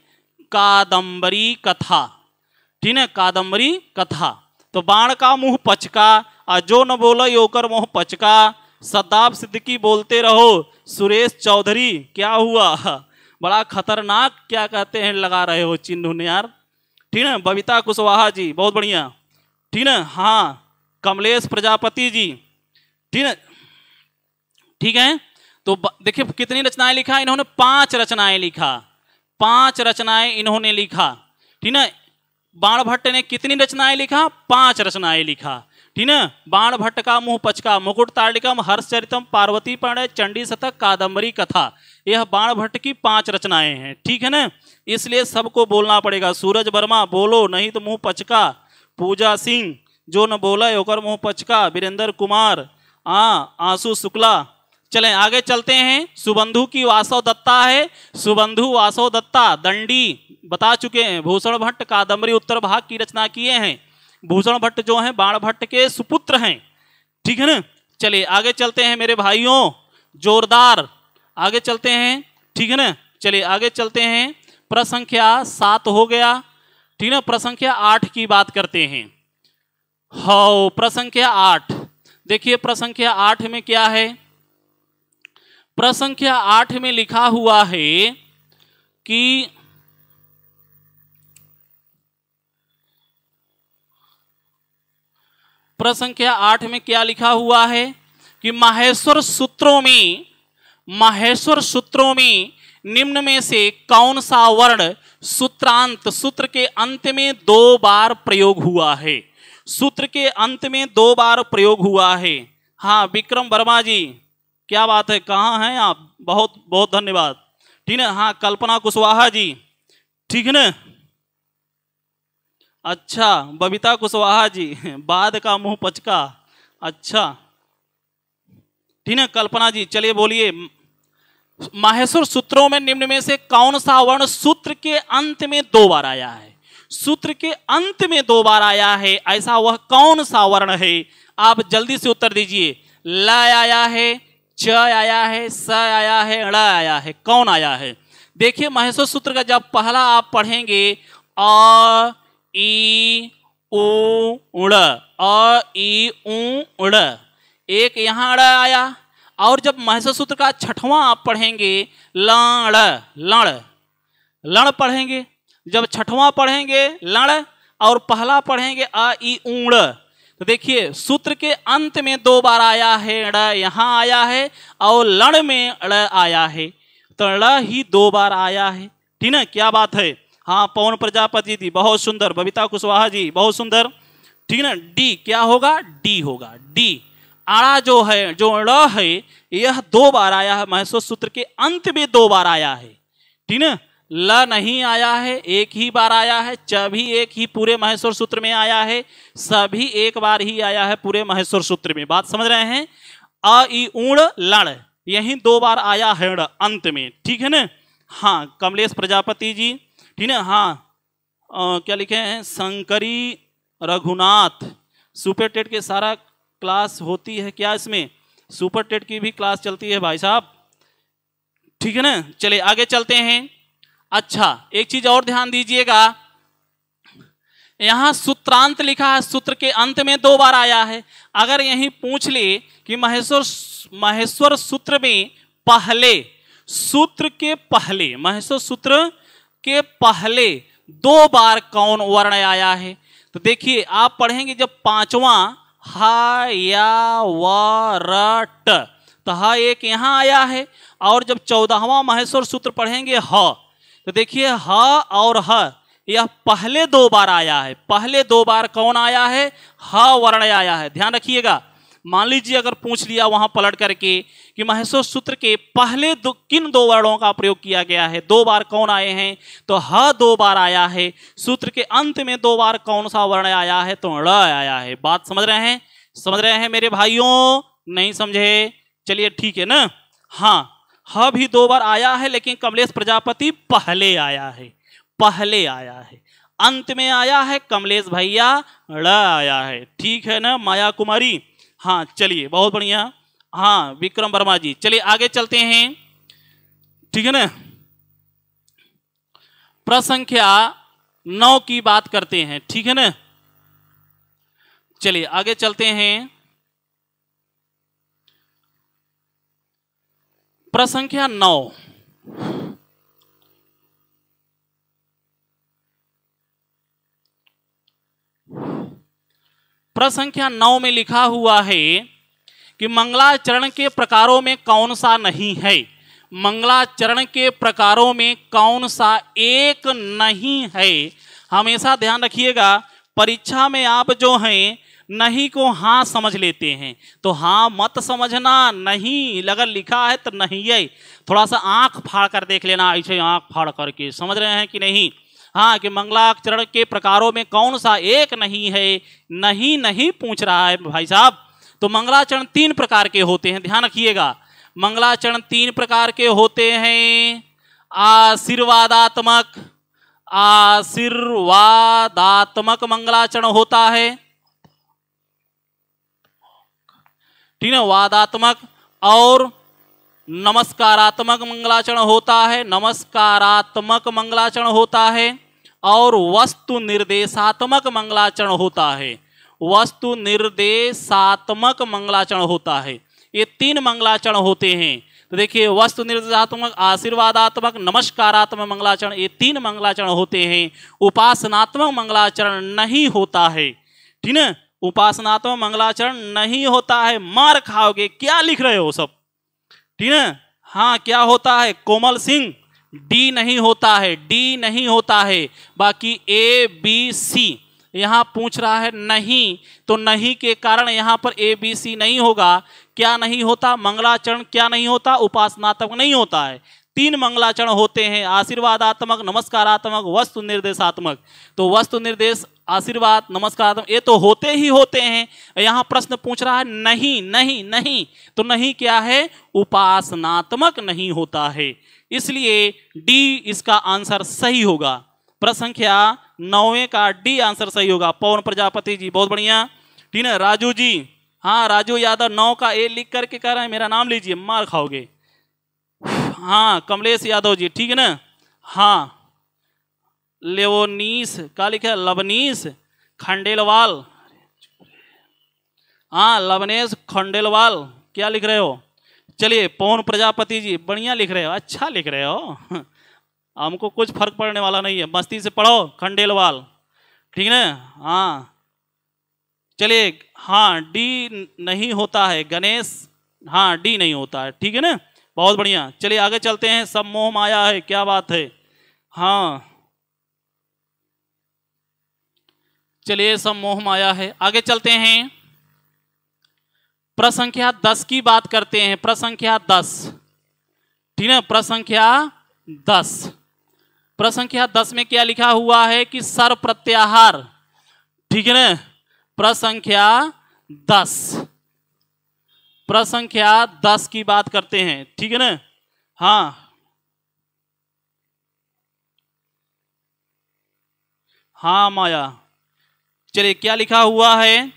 कादंबरी कथा, ठीक है, कादंबरी कथा। तो बाण का मुंह पचका, और जो न बोले ओकर मुंह पचका। सद्दाब सिद्दीकी बोलते रहो। सुरेश चौधरी क्या हुआ, बड़ा खतरनाक क्या कहते हैं लगा रहे हो चिन्ह यार, ठीक है। बबीता कुशवाहा जी बहुत बढ़िया, ठीक है। हाँ कमलेश प्रजापति जी, ठीक है, ठीक है। तो देखिए कितनी रचनाएं लिखा इन्होंने, 5 रचनाएं लिखा, 5 रचनाएं इन्होंने लिखा, ठीक है। बाण भट्ट ने कितनी रचनाएं लिखा? 5 रचनाएं लिखा, ठीक है। बाण भट्ट का मुंह पचका, मुकुट ताडिकम, हर्षचरितम, पार्वती परिणय, चंडी शतक, कादंबरी कथा, यह बाण भट्ट की 5 रचनाएं हैं, ठीक है ना। इसलिए सबको बोलना पड़ेगा। सूरज वर्मा बोलो नहीं तो मुंह पचका, पूजा सिंह जो न बोला ओकर मुंह पचका, वीरेंद्र कुमार, आंसू शुक्ला। चलें आगे चलते हैं। सुबंधु की वासव दत्ता है, सुबंधु वासव दत्ता दंडी बता चुके हैं। भूषण भट्ट कादंबरी उत्तर भाग की रचना किए हैं। भूषण भट्ट जो हैं बाण भट्ट के सुपुत्र हैं, ठीक है ना। चलिए आगे चलते हैं मेरे भाइयों, जोरदार आगे चलते हैं, ठीक है ना। चलिए आगे चलते हैं। प्रसंख्या 7 हो गया, ठीक है। प्रसंख्या 8 की बात करते हैं। हाँ प्रसंख्या 8, देखिए प्रसंख्या 8 में क्या है? प्रसंख्या 8 में लिखा हुआ है कि प्रसंख्या 8 में क्या लिखा हुआ है कि माहेश्वर सूत्रों में निम्न में से कौन सा वर्ण सूत्रांत सूत्र के अंत में 2 बार प्रयोग हुआ है? सूत्र के अंत में 2 बार प्रयोग हुआ है। हाँ विक्रम वर्मा जी क्या बात है, कहाँ हैं आप? बहुत बहुत धन्यवाद, ठीक है। हाँ कल्पना कुशवाहा जी, ठीक है ना। अच्छा बबीता कुशवाहा जी, बाद का मुंह पचका, अच्छा ठीक है। कल्पना जी चलिए बोलिए, माहेश्वर सूत्रों में निम्न में से कौन सा वर्ण सूत्र के अंत में 2 बार आया है? सूत्र के अंत में 2 बार आया है, ऐसा वह कौन सा वर्ण है? आप जल्दी से उत्तर दीजिए। ल आया है, च आया है, स आया है, ड़ आया है, कौन आया है? देखिए माहेश्वर सूत्र का जब पहला आप पढ़ेंगे अ ई उ उड़, अ ई उ उड़, एक यहाँ ड़ आया। और जब माहेश्वर सूत्र का 6वां आप पढ़ेंगे लड़ लड़ लड़ पढ़ेंगे, जब 6वां पढ़ेंगे लड़ और पहला पढ़ेंगे अ ई ऊड़, तो देखिए सूत्र के अंत में 2 बार आया है, ड़ यहाँ आया है और लड़ में ड़ आया है, तो ड़ ही 2 बार आया है, ठीक है। क्या बात है। हाँ पवन प्रजापति जी बहुत सुंदर, बबीता कुशवाहा जी बहुत सुंदर, ठीक है। डी क्या होगा? डी होगा। डी आड़ा जो है, जो ड़ है, यह 2 बार आया है, माहेश्वर सूत्र के अंत में 2 बार आया है, ठीक है। ल नहीं आया है, एक ही बार आया है। च भी एक ही पूरे महेश्वर सूत्र में आया है। सभी एक बार ही आया है पूरे महेश्वर सूत्र में। बात समझ रहे हैं? अ इ ऊण लड़ यही 2 बार आया है अंत में, ठीक है ना। हाँ, कमलेश प्रजापति जी, ठीक है। हाँ, क्या लिखे हैं? शंकरी रघुनाथ। सुपर टेट के सारा क्लास होती है क्या इसमें? सुपर टेट की भी क्लास चलती है भाई साहब, ठीक है ना। चलिए आगे चलते हैं। अच्छा, एक चीज और ध्यान दीजिएगा, यहां सूत्रांत लिखा है, सूत्र के अंत में 2 बार आया है। अगर यही पूछ ले कि महेश्वर सूत्र में पहले, सूत्र के पहले, महेश्वर सूत्र के पहले 2 बार कौन वर्ण आया है, तो देखिए आप पढ़ेंगे जब 5वां ह या व र ट, तो ह एक यहां आया है। और जब 14वां महेश्वर सूत्र पढ़ेंगे ह, तो देखिए ह और ह यह पहले 2 बार आया है। पहले 2 बार कौन आया है? ह वर्ण आया है। ध्यान रखिएगा। मान लीजिए अगर पूछ लिया वहां पलट करके कि महेश्वर सूत्र के पहले किन 2 वर्णों का प्रयोग किया गया है, 2 बार कौन आए हैं, तो ह 2 बार आया है। सूत्र के अंत में 2 बार कौन सा वर्ण आया है, तो ड़ आया है। बात समझ रहे हैं? समझ रहे हैं मेरे भाइयों? नहीं समझे? चलिए ठीक है ना। हाँ, ह भी 2 बार आया है, लेकिन कमलेश प्रजापति पहले आया है, पहले आया है। अंत में आया है कमलेश भैया ड़ आया है, ठीक है ना माया कुमारी। हाँ चलिए, बहुत बढ़िया। हाँ विक्रम वर्मा जी, चलिए आगे चलते हैं, ठीक है ना। प्रश्न संख्या 9 की बात करते हैं, ठीक है ना। चलिए आगे चलते हैं। प्रश्न संख्या 9, प्रश्न संख्या 9 में लिखा हुआ है कि मंगलाचरण के प्रकारों में कौन सा नहीं है। मंगलाचरण के प्रकारों में कौन सा एक नहीं है। हमेशा ध्यान रखिएगा, परीक्षा में आप जो हैं नहीं को हाँ समझ लेते हैं, तो हाँ मत समझना, नहीं अगर लिखा है तो नहीं है। थोड़ा सा आंख फाड़ कर देख लेना, ऐसे आंख फाड़ करके, समझ रहे हैं कि नहीं। हाँ, कि मंगलाचरण के प्रकारों में कौन सा एक नहीं है, नहीं नहीं पूछ रहा है भाई साहब। तो मंगलाचरण 3 प्रकार के होते हैं, ध्यान रखिएगा। मंगलाचरण 3 प्रकार के होते हैं। आशीर्वादात्मक, आशीर्वादात्मक मंगलाचरण होता है, ठीक है, वादात्मक, और नमस्कारात्मक मंगलाचरण होता है, नमस्कारात्मक मंगलाचरण होता है, और वस्तु निर्देशात्मक मंगलाचरण होता है, वस्तु निर्देशात्मक मंगलाचरण होता है। ये 3 मंगलाचरण होते हैं। तो देखिए, वस्तु निर्देशात्मक, आशीर्वादात्मक, नमस्कारात्मक मंगलाचरण, ये 3 मंगलाचरण होते हैं। उपासनात्मक मंगलाचरण नहीं होता है, ठीक है, उपासनात्मक मंगलाचरण नहीं होता है। मार खाओगे, क्या लिख रहे हो सब, ठीक है। हाँ, क्या होता है कोमल सिंह? डी नहीं होता है, डी नहीं होता है। बाकी ए बी सी यहां पूछ रहा है नहीं, तो नहीं के कारण यहां पर ए बी सी नहीं होगा। क्या नहीं होता? मंगलाचरण क्या नहीं होता? उपासनात्मक नहीं होता है। 3 मंगलाचरण होते हैं, आशीर्वादात्मक, नमस्कारात्मक, वस्तु निर्देशात्मक। तो वस्तु निर्देश, आशीर्वाद, नमस्कारात्मक, ये तो होते ही होते हैं। यहां प्रश्न पूछ रहा है नहीं नहीं नहीं, तो नहीं क्या है? उपासनात्मक नहीं होता है। इसलिए डी इसका आंसर सही होगा। प्रश्न संख्या 9 का डी आंसर सही होगा। पवन प्रजापति जी बहुत बढ़िया, ठीक है। राजू जी, हाँ राजू यादव 9 का ए लिख करके कह रहे हैं मेरा नाम लीजिए, मार खाओगे। हाँ कमलेश यादव जी, ठीक है ना। हाँ लेवनीस का लिखा है, लवनीस खंडेलवाल, हाँ लवनेश खंडेलवाल, क्या लिख रहे हो? चलिए पवन प्रजापति जी बढ़िया लिख रहे हो, अच्छा लिख रहे हो, हमको कुछ फर्क पड़ने वाला नहीं है, मस्ती से पढ़ो। खंडेलवाल, ठीक है ना। हाँ चलिए, हाँ डी नहीं होता है। गणेश, हाँ डी नहीं होता है, ठीक है ना, बहुत बढ़िया। चलिए आगे चलते हैं। सब मोह माया है, क्या बात है। हाँ चलिए, सब मोह माया है। आगे चलते हैं, प्रश्न संख्या 10 की बात करते हैं। प्रश्न संख्या 10, ठीक है, प्रश्न संख्या 10। प्रश्न संख्या 10 में क्या लिखा हुआ है कि सर प्रत्याहार, ठीक है ना। प्रश्न संख्या 10, प्रश्न संख्या 10 की बात करते हैं, ठीक है ना। हाँ हाँ माया, चलिए क्या लिखा हुआ है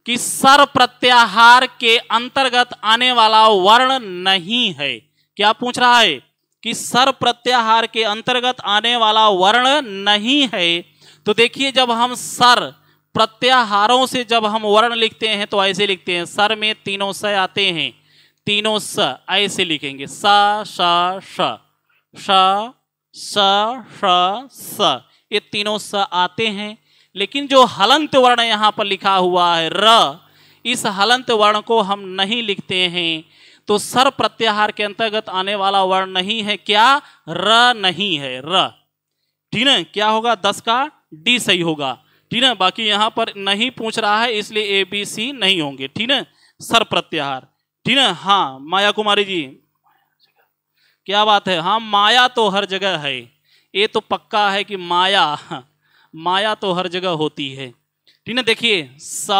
कि सर प्रत्याहार के अंतर्गत आने वाला वर्ण नहीं है। क्या पूछ रहा है कि सर प्रत्याहार के अंतर्गत आने वाला वर्ण नहीं है। तो देखिए जब हम सर प्रत्याहारों से जब हम वर्ण लिखते हैं तो ऐसे लिखते हैं, सर में तीनों स आते हैं, तीनों स ऐसे लिखेंगे, स श श श स श स, ये तीनों स आते हैं। लेकिन जो हलंत वर्ण यहाँ पर लिखा हुआ है र, इस हलंत वर्ण को हम नहीं लिखते हैं। तो सर प्रत्याहार के अंतर्गत आने वाला वर्ण नहीं है, क्या, र नहीं है, र, ठीक है। क्या होगा, 10 का डी सही होगा, ठीक है। बाकी यहाँ पर नहीं पूछ रहा है इसलिए ए बी सी नहीं होंगे, ठीक है। सर प्रत्याहार, ठीक है। हाँ माया कुमारी जी, क्या बात है। हाँ माया तो हर जगह है, ये तो पक्का है कि माया, माया तो हर जगह होती है, ठीक है। देखिए स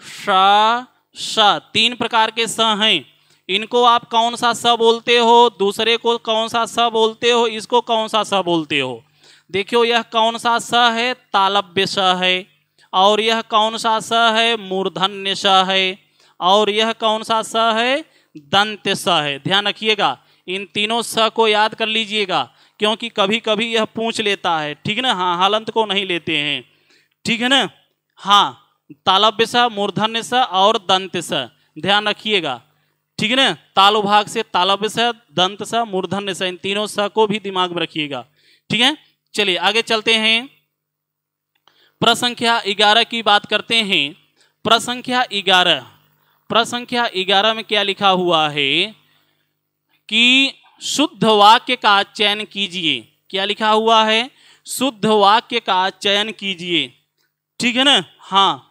श श, 3 प्रकार के स हैं। इनको आप कौन सा स बोलते हो, दूसरे को कौन सा स बोलते हो, इसको कौन सा स बोलते हो। देखियो यह कौन सा स है, तालव्य स है। और यह कौन सा स है, मूर्धन्य स है। और यह कौन सा स है, दंत्य स है। ध्यान रखिएगा, इन तीनों स को याद कर लीजिएगा, क्योंकि कभी कभी यह पूछ लेता है, ठीक है ना। हाँ हलंत को नहीं लेते हैं, ठीक है ना। हाँ तालव्य स, मूर्धन्य स और दंत्य स, ध्यान रखिएगा, ठीक है ना। तालु भाग से तालव्य स, दंत स, मूर्धन्य स, इन तीनों स को भी दिमाग में रखिएगा, ठीक है। चलिए आगे चलते हैं, प्रश्न संख्या 11 की बात करते हैं। प्रश्न संख्या 11, प्रश्न संख्या 11 में क्या लिखा हुआ है कि शुद्ध वाक्य का चयन कीजिए। क्या लिखा हुआ है, शुद्ध वाक्य का चयन कीजिए, ठीक है ना। हाँ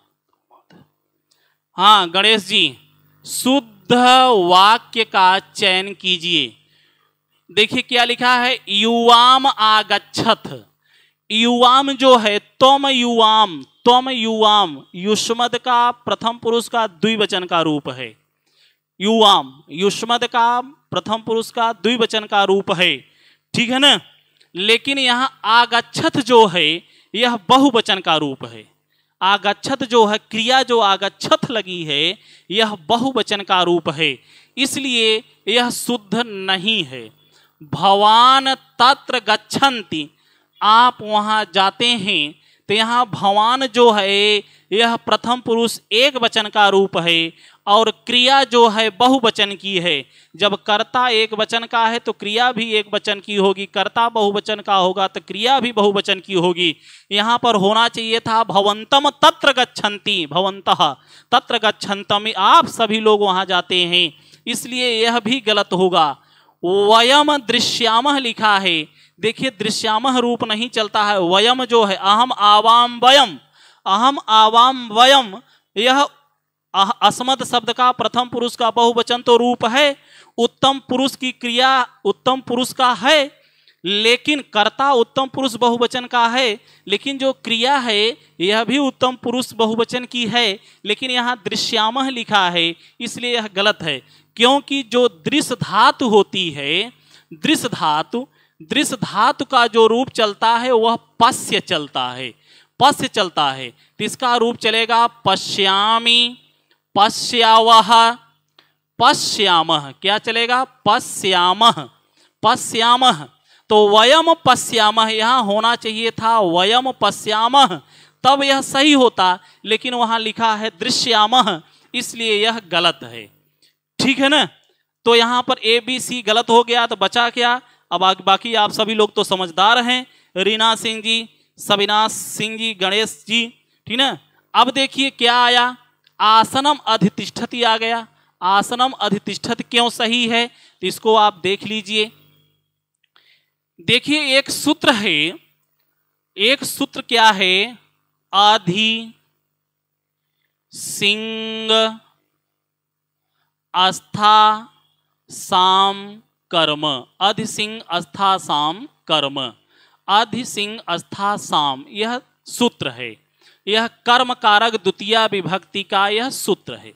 हाँ गणेश जी, शुद्ध वाक्य का चयन कीजिए। देखिए क्या लिखा है, युवाम आगच्छत। युवाम जो है, त्वम युवाम, त्वम युवाम युष्मद का प्रथम पुरुष का द्विवचन का रूप है। युवाम युष्मद का प्रथम पुरुष का द्विवचन का रूप है, ठीक है ना। लेकिन यहाँ आगच्छत जो है यह बहुवचन का रूप है। आगच्छत जो है, क्रिया जो आगच्छत लगी है, यह बहुवचन का रूप है, इसलिए यह शुद्ध नहीं है। भवान तत्र गच्छन्ति, आप वहाँ जाते हैं, तो यहाँ भवान जो है यह प्रथम पुरुष एक वचन का रूप है और क्रिया जो है बहुवचन की है। जब कर्ता एक वचन का है तो क्रिया भी एक वचन की होगी, कर्ता बहुवचन का होगा तो क्रिया भी बहुवचन की होगी। यहाँ पर होना चाहिए था भवन्तम तत्र गच्छन्ति, भवन्तः तत्र गच्छन्तम, आप सभी लोग वहाँ जाते हैं, इसलिए यह भी गलत होगा। वयम दृश्यामः लिखा है, देखिए दृश्यामः रूप नहीं चलता है। वयम जो है, अहम आवाम वयम, अहम आवाम वयम, यह अस्मद शब्द का प्रथम पुरुष का बहुवचन तो रूप है, उत्तम पुरुष की क्रिया उत्तम पुरुष का है, लेकिन कर्ता उत्तम पुरुष बहुवचन का है, लेकिन जो क्रिया है यह भी उत्तम पुरुष बहुवचन की है, लेकिन यहाँ दृश्यामः लिखा है, इसलिए यह गलत है। क्योंकि जो दृश्य धातु होती है, दृश्य धातु, दृश्य धातु का जो रूप चलता है वह पश्य चलता है, पश्य चलता है, तो इसका रूप चलेगा पश्यामि, पश्यावह, पश्यामः। क्या चलेगा, पश्यामः, पश्यामः। तो वयम पश्यामः यहाँ होना चाहिए था वयम पश्यामः, तब यह सही होता, लेकिन वहाँ लिखा है दृश्यामः, इसलिए यह गलत है, ठीक है ना। तो यहाँ पर ए बी सी गलत हो गया, तो बचा क्या। अब बाकी आप सभी लोग तो समझदार हैं, रीना सिंह जी, सविनाश सिंह जी, गणेश जी, ठीक ना। अब देखिए क्या आया, आसनम अधितिष्ठति आ गया। आसनम अधितिष्ठति क्यों सही है, तो इसको आप देख लीजिए। देखिए एक सूत्र है, एक सूत्र क्या है, अधि सिंग अस्था साम कर्म, अधि सिंग अस्था साम कर्म। अधि सिंह अस्था साम यह सूत्र है, यह कर्म कारक द्वितीय विभक्ति का यह सूत्र है।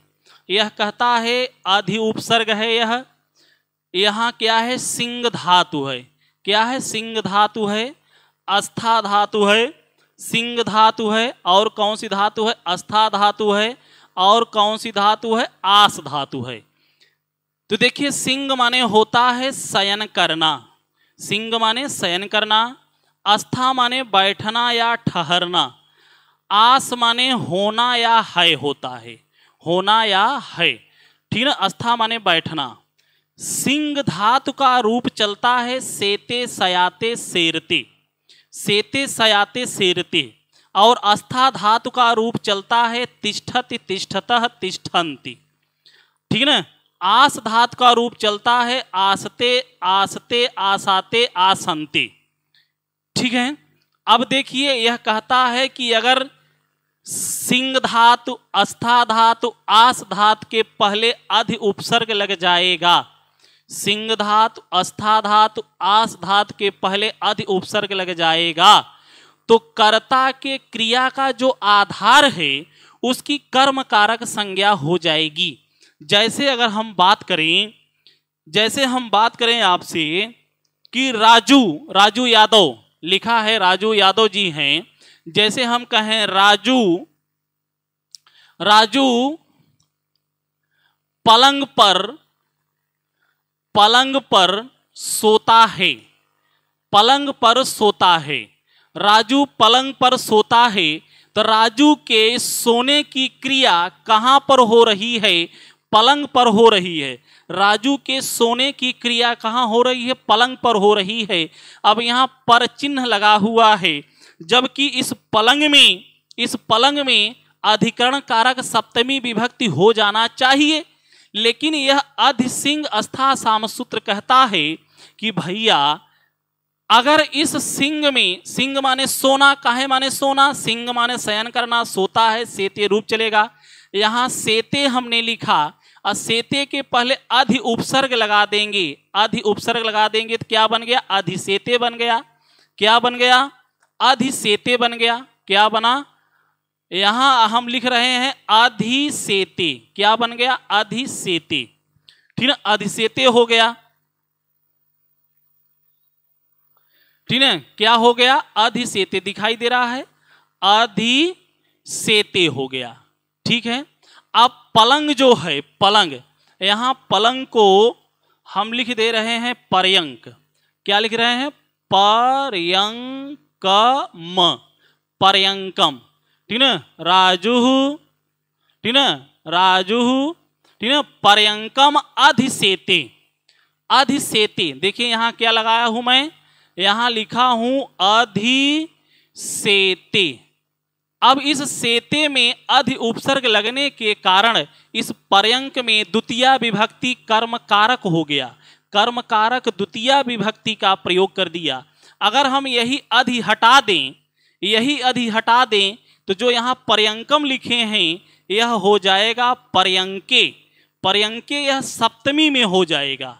यह कहता है अधि उपसर्ग है, यह यहाँ क्या है, सिंह धातु है। क्या है, सिंह धातु है, अस्था धातु है, सिंह धातु है, और कौन सी धातु है, अस्था धातु है, और कौन सी धातु है, आस धातु है। तो देखिए सिंह माने होता है शयन करना, सिंह माने शयन करना, अस्था माने बैठना या ठहरना, आस माने होना या है होता है, होना या है, ठीक है। अस्था माने बैठना। सिंह धातु का रूप चलता है सेते सयाते सेरते, सेते सयाते सेरते, और अस्था धातु का रूप चलता है तिष्ठति तिष्ठतः तिष्ठन्ति, ठीक है ना। आस धातु का रूप चलता है आसते आसते आसाते आसन्ते, ठीक है। अब देखिए यह कहता है कि अगर सिंह धातु अस्था धातु आस धातु के पहले अधि उपसर्ग लग जाएगा, सिंह धातु अस्था धातु आस धातु के पहले अधि उपसर्ग लग जाएगा, तो कर्ता के क्रिया का जो आधार है उसकी कर्म कारक संज्ञा हो जाएगी। जैसे अगर हम बात करें, जैसे हम बात करें आपसे कि राजू, राजू यादव लिखा है, राजू यादव जी हैं, जैसे हम कहें राजू, राजू पलंग पर सोता है, पलंग पर सोता है, राजू पलंग पर सोता है, तो राजू के सोने की क्रिया कहां पर हो रही है, पलंग पर हो रही है। राजू के सोने की क्रिया कहां हो रही है, पलंग पर हो रही है। अब यहां पर चिन्ह लगा हुआ है, जबकि इस पलंग में अधिकरण कारक सप्तमी विभक्ति हो जाना चाहिए, लेकिन यह अधि सिंह अस्था साम सूत्र कहता है कि भैया अगर इस सिंह में, सिंह माने सोना, काहे माने सोना, सिंह माने शयन करना, सोता है, सेते रूप चलेगा। यहां सेते हमने लिखा और सेते के पहले अधि उपसर्ग लगा देंगे, अधि उपसर्ग लगा देंगे तो क्या बन गया, अधिसेते बन गया। क्या बन गया, अधिसेते बन गया। क्या बना, यहां हम लिख रहे हैं अधिसेते, क्या बन गया, अधिसेते, ठीक है, अधिसेते हो गया, ठीक है। क्या हो गया, अधिसेते दिखाई दे रहा है, अधिसेते हो गया, ठीक है। अब पलंग जो है, पलंग, यहां पलंग को हम लिख दे रहे हैं पर्यंक। क्या लिख रहे हैं, पर्यंकम, पर्यंकम, ठीक है। राजू, ठीक है, राजू, ठीक है, पर्यंकम अधिसेते, अधिसेते। देखिए यहां क्या लगाया हूं मैं, यहां लिखा हूं अधिसेते। अब इस सेते में अधि उपसर्ग लगने के कारण इस पर्यंक में द्वितीय विभक्ति कर्म कारक हो गया, कर्म कारक द्वितीय विभक्ति का प्रयोग कर दिया। अगर हम यही अधि हटा दें, यही अधि हटा दें, तो जो यहां पर्यंकम लिखे हैं यह हो जाएगा पर्यंके, पर्यंके यह सप्तमी में हो जाएगा।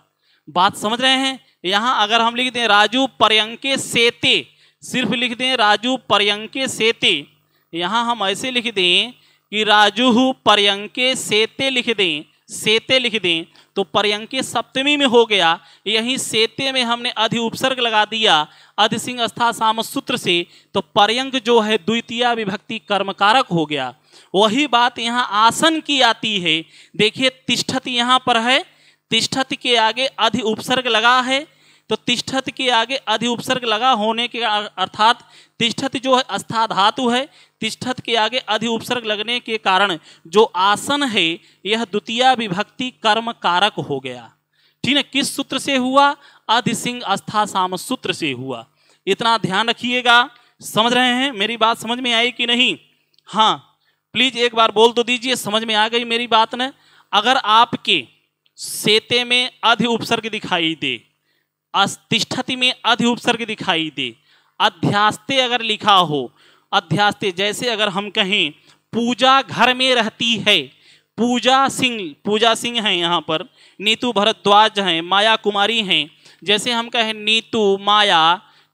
बात समझ रहे हैं। यहां अगर हम लिख दें राजू पर्यंके सेते, सिर्फ लिख दें राजू पर्यंके सेते, यहां हम ऐसे लिख दें कि राजू पर्यंके सेते लिख दें, सेते लिख दें, तो पर्यंके सप्तमी में हो गया। यहीं सेते में हमने अधि उपसर्ग लगा दिया अधि सिंह अस्था साम सूत्र से, तो पर्यंक जो है द्वितीय विभक्ति कर्मकारक हो गया। वही बात यहां आसन की आती है। देखिए तिष्ठत यहां पर है, तिष्ठत के आगे अधि उपसर्ग लगा है, तो तिष्ठत के आगे अधि उपसर्ग लगा होने के अर्थात तिष्ठत जो है अस्था धातु है, तिष्ठत के आगे अधि उपसर्ग लगने के कारण जो आसन है यह द्वितीय विभक्ति कर्म कारक हो गया, ठीक है। किस सूत्र से हुआ, अधि सिंह अस्था साम सूत्र से हुआ। इतना ध्यान रखिएगा। समझ रहे हैं, मेरी बात समझ में आई कि नहीं? हाँ प्लीज एक बार बोल तो दीजिए, समझ में आ गई मेरी बात न। अगर आपके सेते में अधि उपसर्ग दिखाई दे, तिष्ठति में अधि उपसर्ग दिखाई दे, अध्यास्ते अगर लिखा हो, अध्यास्ते जैसे अगर हम कहें पूजा घर में रहती है, पूजा सिंह हैं यहाँ पर, नीतू भरद्वाज हैं, माया कुमारी हैं, जैसे हम कहें नीतू माया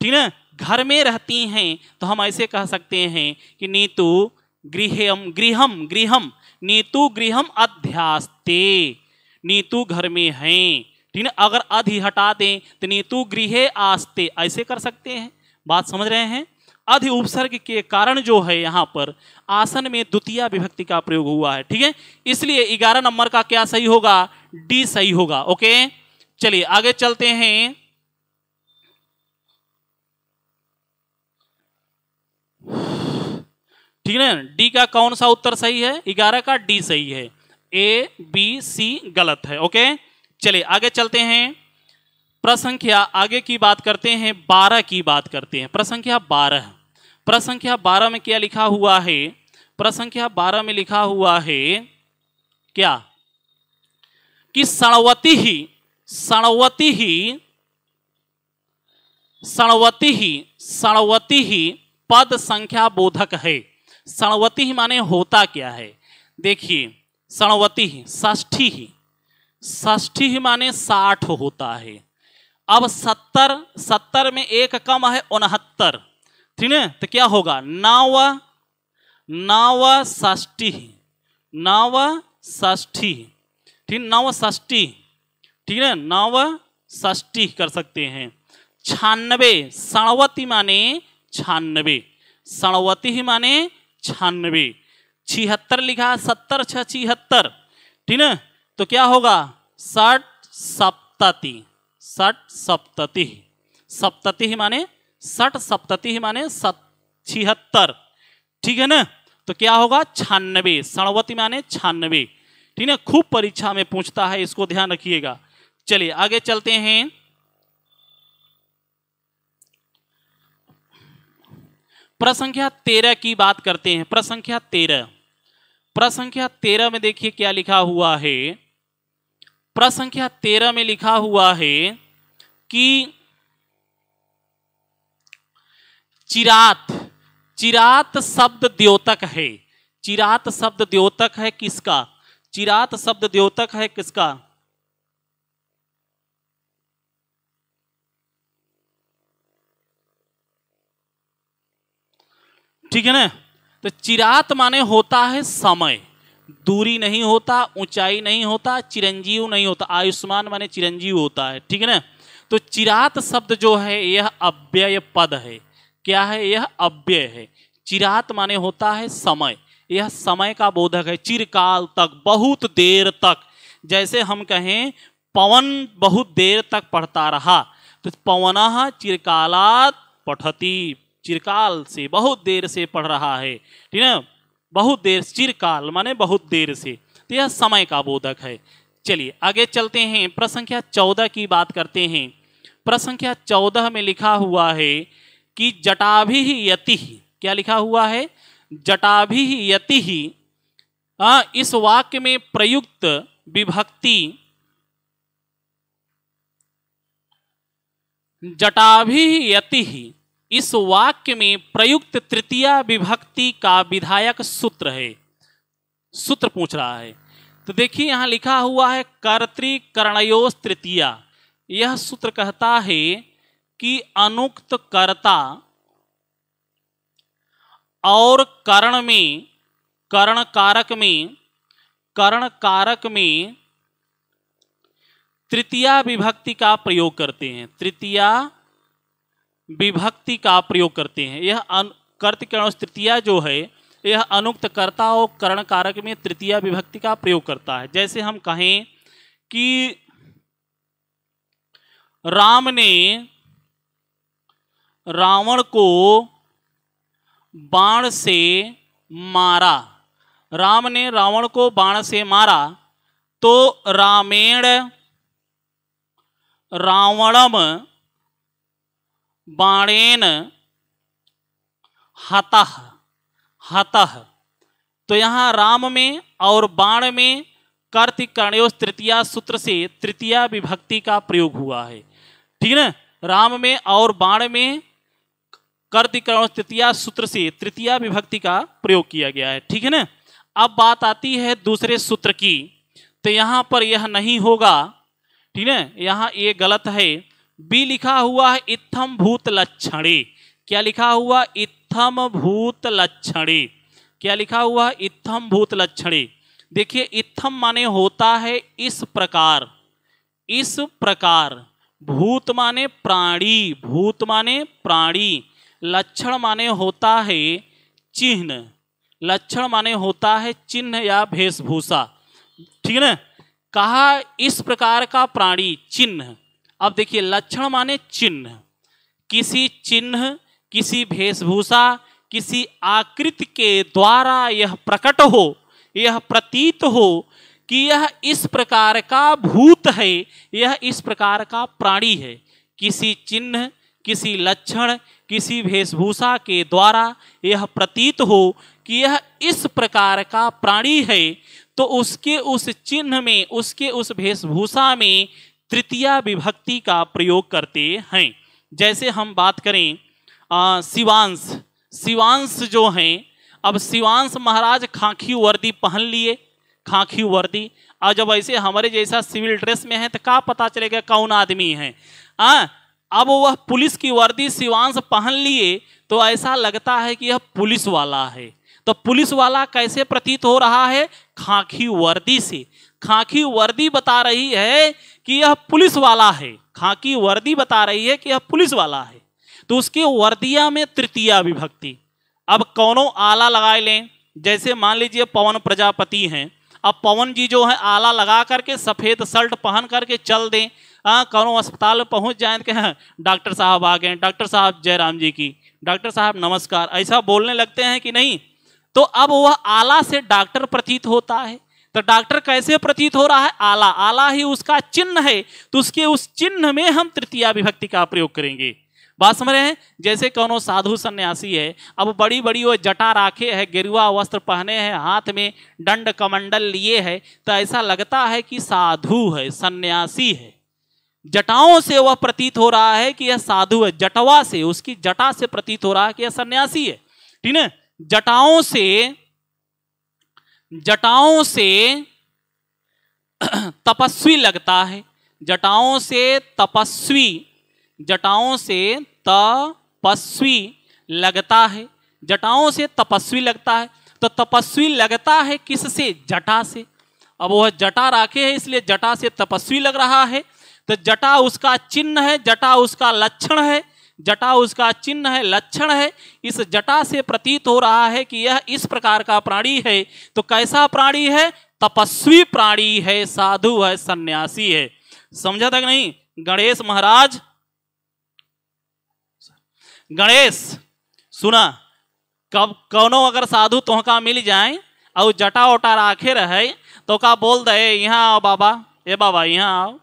ठीक है, घर में रहती हैं तो हम ऐसे कह सकते हैं कि नीतु गृहम गृहम गृहम, नीतु गृहम अध्यास्ते, नीतु घर में हैं। ठीक है, अगर अधि हटा दें तो नीतु गृहे आस्ते, ऐसे कर सकते हैं। बात समझ रहे हैं? अधि उपसर्ग के कारण जो है यहाँ पर आसन में द्वितीय विभक्ति का प्रयोग हुआ है। ठीक है, इसलिए 11 नंबर का क्या सही होगा? डी सही होगा। ओके, चलिए आगे चलते हैं। ठीक है, डी का कौन सा उत्तर सही है? 11 का डी सही है, ए बी सी गलत है। ओके, चलिए आगे चलते हैं। प्रसंख्या आगे की बात करते हैं, 12 की बात करते हैं। प्रसंख्या 12, प्रसंख्या 12 में क्या लिखा हुआ है? प्रसंख्या 12 में लिखा हुआ है क्या कि सणवती ही सणवती ही सणवती ही सणवती ही पद संख्या बोधक है। सणवती ही माने होता क्या है? देखिए, सणवती ही षष्ठी ही, षष्ठी ही माने 60 होता है। अब 70 में एक कम है 69, ठीक है, तो क्या होगा? नव नव षष्ठी, नव षष्ठी, ठीक, नव षष्ठी, ठीक है, नव षष्ठी कर सकते हैं। 96, सणवती माने 96, सणवती ही माने 96। 76 लिखा, 70 6 76, ठीक है, तो क्या होगा? 60 सप्तति, 60 सप्तति, सप्तति ही माने 60, सप्तति ही माने 76, ठीक है ना, तो क्या होगा? 96, सणवती माने 96। ठीक है, खूब परीक्षा में पूछता है, इसको ध्यान रखिएगा। चलिए आगे चलते हैं। प्रसंख्या 13 की बात करते हैं। प्रसंख्या 13, प्रसंख्या 13 में देखिए क्या लिखा हुआ है। प्रसंख्या 13 में लिखा हुआ है कि चिरात, चिरात शब्द द्योतक है। चिरात शब्द द्योतक है किसका? चिरात शब्द द्योतक है किसका? ठीक है ना, तो चिरात माने होता है समय, दूरी नहीं होता, ऊंचाई नहीं होता, चिरंजीव नहीं होता। आयुष्मान माने चिरंजीव होता है। ठीक है ना, तो चिरात शब्द जो है यह अव्यय पद है। क्या है? यह अव्यय है। चिरात माने होता है समय, यह समय का बोधक है। चिरकाल तक, बहुत देर तक, जैसे हम कहें पवन बहुत देर तक पढ़ता रहा, तो पवनः चिरकालात् पठति, चिरकाल से, बहुत देर से पढ़ रहा है। ठीक है, बहुत देर, चिरकाल माने बहुत देर से, तो यह समय का बोधक है। चलिए आगे चलते हैं। प्रसंख्या 14 की बात करते हैं। प्रसंख्या 14 में लिखा हुआ है कि जटाभिः यतिः, क्या लिखा हुआ है? जटाभिः यतिः। इस वाक्य में प्रयुक्त विभक्ति, जटाभिः यतिः, इस वाक्य में प्रयुक्त तृतीय विभक्ति का विधायक सूत्र है। सूत्र पूछ रहा है, तो देखिए यहां लिखा हुआ है कर्तृकरणयोस् तृतीया। यह सूत्र कहता है कि अनुक्त कर्ता और करण में, करण कारक में, करण कारक में तृतीय विभक्ति का प्रयोग करते हैं। तृतीय विभक्ति का प्रयोग करते हैं। यह कर्तृकरणयोस् तृतीया जो है, यह अनुक्त कर्ता और करण कारक में तृतीय विभक्ति का प्रयोग करता है। जैसे हम कहें कि राम ने रावण को बाण से मारा, राम ने रावण को बाण से मारा, तो रामेण रावणम बाणेन हतः, हतः, तो यहाँ राम में और बाण में कर्तृकरणयोस् तृतीया सूत्र से तृतीय विभक्ति का प्रयोग हुआ है। ठीक है ना, राम में और बाण में कर्तृकरणयोस् तृतीया सूत्र से तृतीय विभक्ति का प्रयोग किया गया है। ठीक है ना, अब बात आती है दूसरे सूत्र की, तो यहाँ पर यह नहीं होगा। ठीक है, यहाँ ये गलत है। बी लिखा हुआ है इत्थम भूत लक्षणे। क्या लिखा हुआ? इत्थम भूत लक्षणे। क्या लिखा हुआ? इत्थम भूत लक्षणे। देखिए इत्थम माने होता है इस प्रकार, इस प्रकार। भूत माने प्राणी, भूत माने प्राणी। लक्षण माने होता है चिन्ह, लक्षण माने होता है चिन्ह या वेशभूषा, ठीक है ना। कहा इस प्रकार का प्राणी, चिन्ह। अब देखिए लक्षण माने चिन्ह, किसी चिन्ह, किसी वेशभूषा, किसी आकृति के द्वारा यह प्रकट हो, यह प्रतीत हो कि यह इस प्रकार का भूत है, यह इस प्रकार का प्राणी है। किसी चिन्ह, किसी लक्षण, किसी वेशभूषा के द्वारा यह प्रतीत हो कि यह इस प्रकार का प्राणी है, तो उसके उस चिन्ह में, उसके उस वेशभूषा में तृतीया विभक्ति का प्रयोग करते हैं। जैसे हम बात करें शिवांश, शिवांश जो हैं, अब शिवांश महाराज खाकी वर्दी पहन लिए, खाकी वर्दी। और जब ऐसे हमारे जैसा सिविल ड्रेस में है तो क्या पता चलेगा कौन आदमी है। अब वह पुलिस की वर्दी शिवांश पहन लिए तो ऐसा लगता है कि यह पुलिस वाला है। तो पुलिस वाला कैसे प्रतीत हो रहा है? खाकी वर्दी से। खाकी वर्दी बता रही है कि यह पुलिस वाला है, खाकी वर्दी बता रही है कि यह पुलिस वाला है। तो उसके वर्दिया में तृतीया विभक्ति। अब कौनों आला लगा लें, जैसे मान लीजिए पवन प्रजापति हैं, अब पवन जी जो है आला लगा करके सफेद शर्ट पहन करके चल दें, कौनों अस्पताल में पहुंच जाए तो कहें डॉक्टर साहब आ गए, डॉक्टर साहब जयराम जी की, डॉक्टर साहब नमस्कार, ऐसा बोलने लगते हैं कि नहीं। तो अब वह आला से डॉक्टर प्रतीत होता है। तो डॉक्टर कैसे प्रतीत हो रहा है? आला, आला ही उसका चिन्ह है, तो उसके उस चिन्ह में हम तृतीया विभक्ति का प्रयोग करेंगे। बात समझ रहे हैं? जैसे कौनो साधु सन्यासी है, अब बड़ी बड़ी वो जटा राखे है, गेरुआ वस्त्र पहने हैं, हाथ में दंड कमंडल लिए है, तो ऐसा लगता है कि साधु है, सन्यासी है। जटाओं से वह प्रतीत हो रहा है कि यह साधु है, जटवा से, उसकी जटा से प्रतीत हो रहा है कि यह सन्यासी है, ठीक है। जटाओं से, जटाओं से तपस्वी लगता है, जटाओं से तपस्वी, जटाओं से तपस्वी लगता है, जटाओं से तपस्वी लगता है। तो तपस्वी लगता है किससे? जटा से। अब वह जटा राखे है इसलिए जटा से तपस्वी लग रहा है। तो जटा उसका चिन्ह है, जटा उसका लक्षण है, जटा उसका चिन्ह है, लक्षण है। इस जटा से प्रतीत हो रहा है कि यह इस प्रकार का प्राणी है। तो कैसा प्राणी है? तपस्वी प्राणी है, साधु है, सन्यासी है। समझा तक नहीं? गणेश महाराज, गणेश सुना, कब कौनो अगर साधु तोहका मिल जाए और जटा ओटा राखे रहे तो का बोल दे यहाँ आओ बाबा, ए बाबा यहाँ आओ।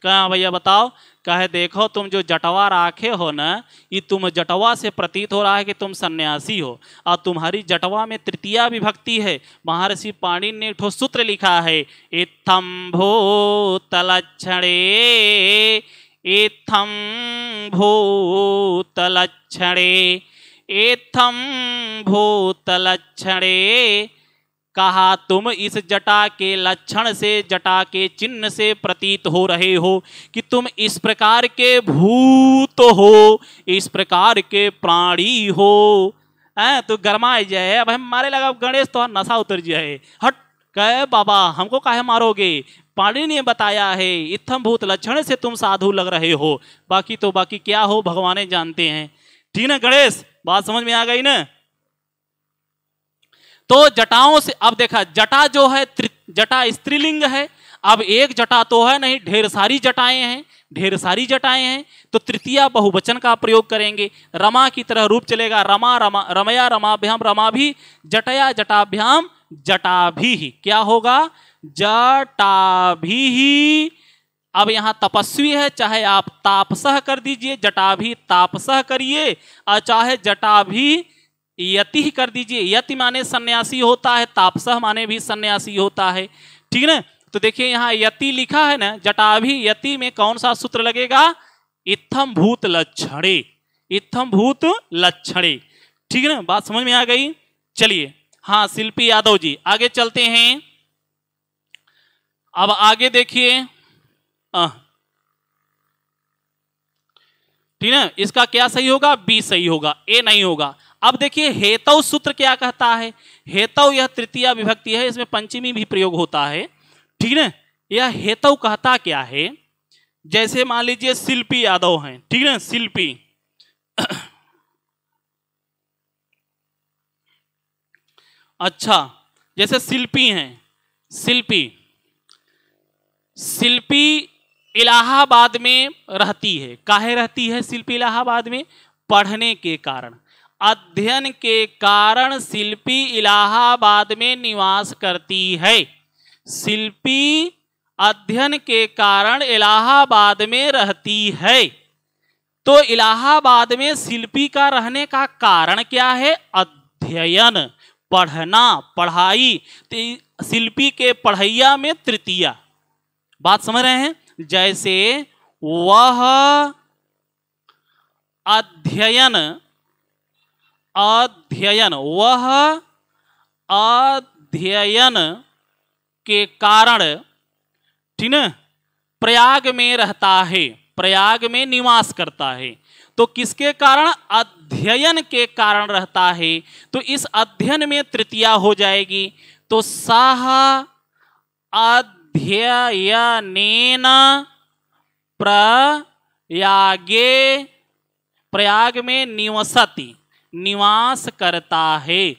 कहा भैया बताओ? कहे देखो तुम जो जटवा राखे हो ना, ये तुम जटवा से प्रतीत हो रहा है कि तुम सन्यासी हो, और तुम्हारी जटवा में तृतीया विभक्ति है। महर्षि पाणिनि ने एक सूत्र लिखा है, इत्थम भूतलक्षणे, इत्थम भूतलक्षणे, इत्थम भूतलक्षणे। कहा तुम इस जटा के लक्षण से, जटा के चिन्ह से प्रतीत हो रहे हो कि तुम इस प्रकार के भूत हो, इस प्रकार के प्राणी हो। तो गरमाए जाए, अब हम मारे लगा गणेश तो नशा उतर जाए। हट, कहे बाबा हमको काहे मारोगे? पाणिनि ने बताया है इत्थम भूत लक्षण से तुम साधु लग रहे हो, बाकी तो बाकी क्या हो भगवान जानते हैं। ठीक ना गणेश, बात समझ में आ गई ना? तो जटाओं से, अब देखा जटा जो है, जटा स्त्रीलिंग है। अब एक जटा तो है नहीं, ढेर सारी जटाएं हैं, ढेर सारी जटाएं हैं। तो तृतीया बहुवचन का प्रयोग करेंगे। रमा की तरह रूप चलेगा, रमा रमा, रमया रमाभ्याम रमाभि, जटया जटाभ्याम जटाभि। क्या होगा? जटाभि। अब यहां तपस्वी है, चाहे आप तापसह कर दीजिए, जटाभि तापसह करिए, और चाहे जटाभि यति कर दीजिए। यति माने सन्यासी होता है, तापसह माने भी सन्यासी होता है। ठीक है ना? तो देखिए यहाँ यति लिखा है ना, जटाभि यति में कौन सा सूत्र लगेगा? इत्थम भूत लक्षणे, इत्थम भूत लक्षणे। ठीक है ना? बात समझ में आ गई? चलिए, हाँ शिल्पी यादव जी आगे चलते हैं। अब आगे देखिए, ठीक है, इसका क्या सही होगा? बी सही होगा, ए नहीं होगा। अब देखिए हेतव सूत्र क्या कहता है। हेतव यह तृतीया विभक्ति है, इसमें पंचमी भी प्रयोग होता है, ठीक है। यह हेतव कहता क्या है, जैसे मान लीजिए शिल्पी यादव हैं, ठीक है, शिल्पी अच्छा, जैसे शिल्पी हैं, शिल्पी शिल्पी इलाहाबाद में रहती है। काहे रहती है शिल्पी इलाहाबाद में? पढ़ने के कारण, अध्ययन के कारण शिल्पी इलाहाबाद में निवास करती है। शिल्पी अध्ययन के कारण इलाहाबाद में रहती है। तो इलाहाबाद में शिल्पी का रहने का कारण क्या है? अध्ययन, पढ़ना, पढ़ाई। तो शिल्पी के पढ़ैया में तृतीया, बात समझ रहे हैं? जैसे वह अध्ययन, वह अध्ययन के कारण, ठीक है, प्रयाग में रहता है, प्रयाग में निवास करता है। तो किसके कारण? अध्ययन के कारण रहता है। तो इस अध्ययन में तृतीया हो जाएगी। तो सह अध्ययनेन प्रयागे, प्रयाग में निवसति, निवास करता है।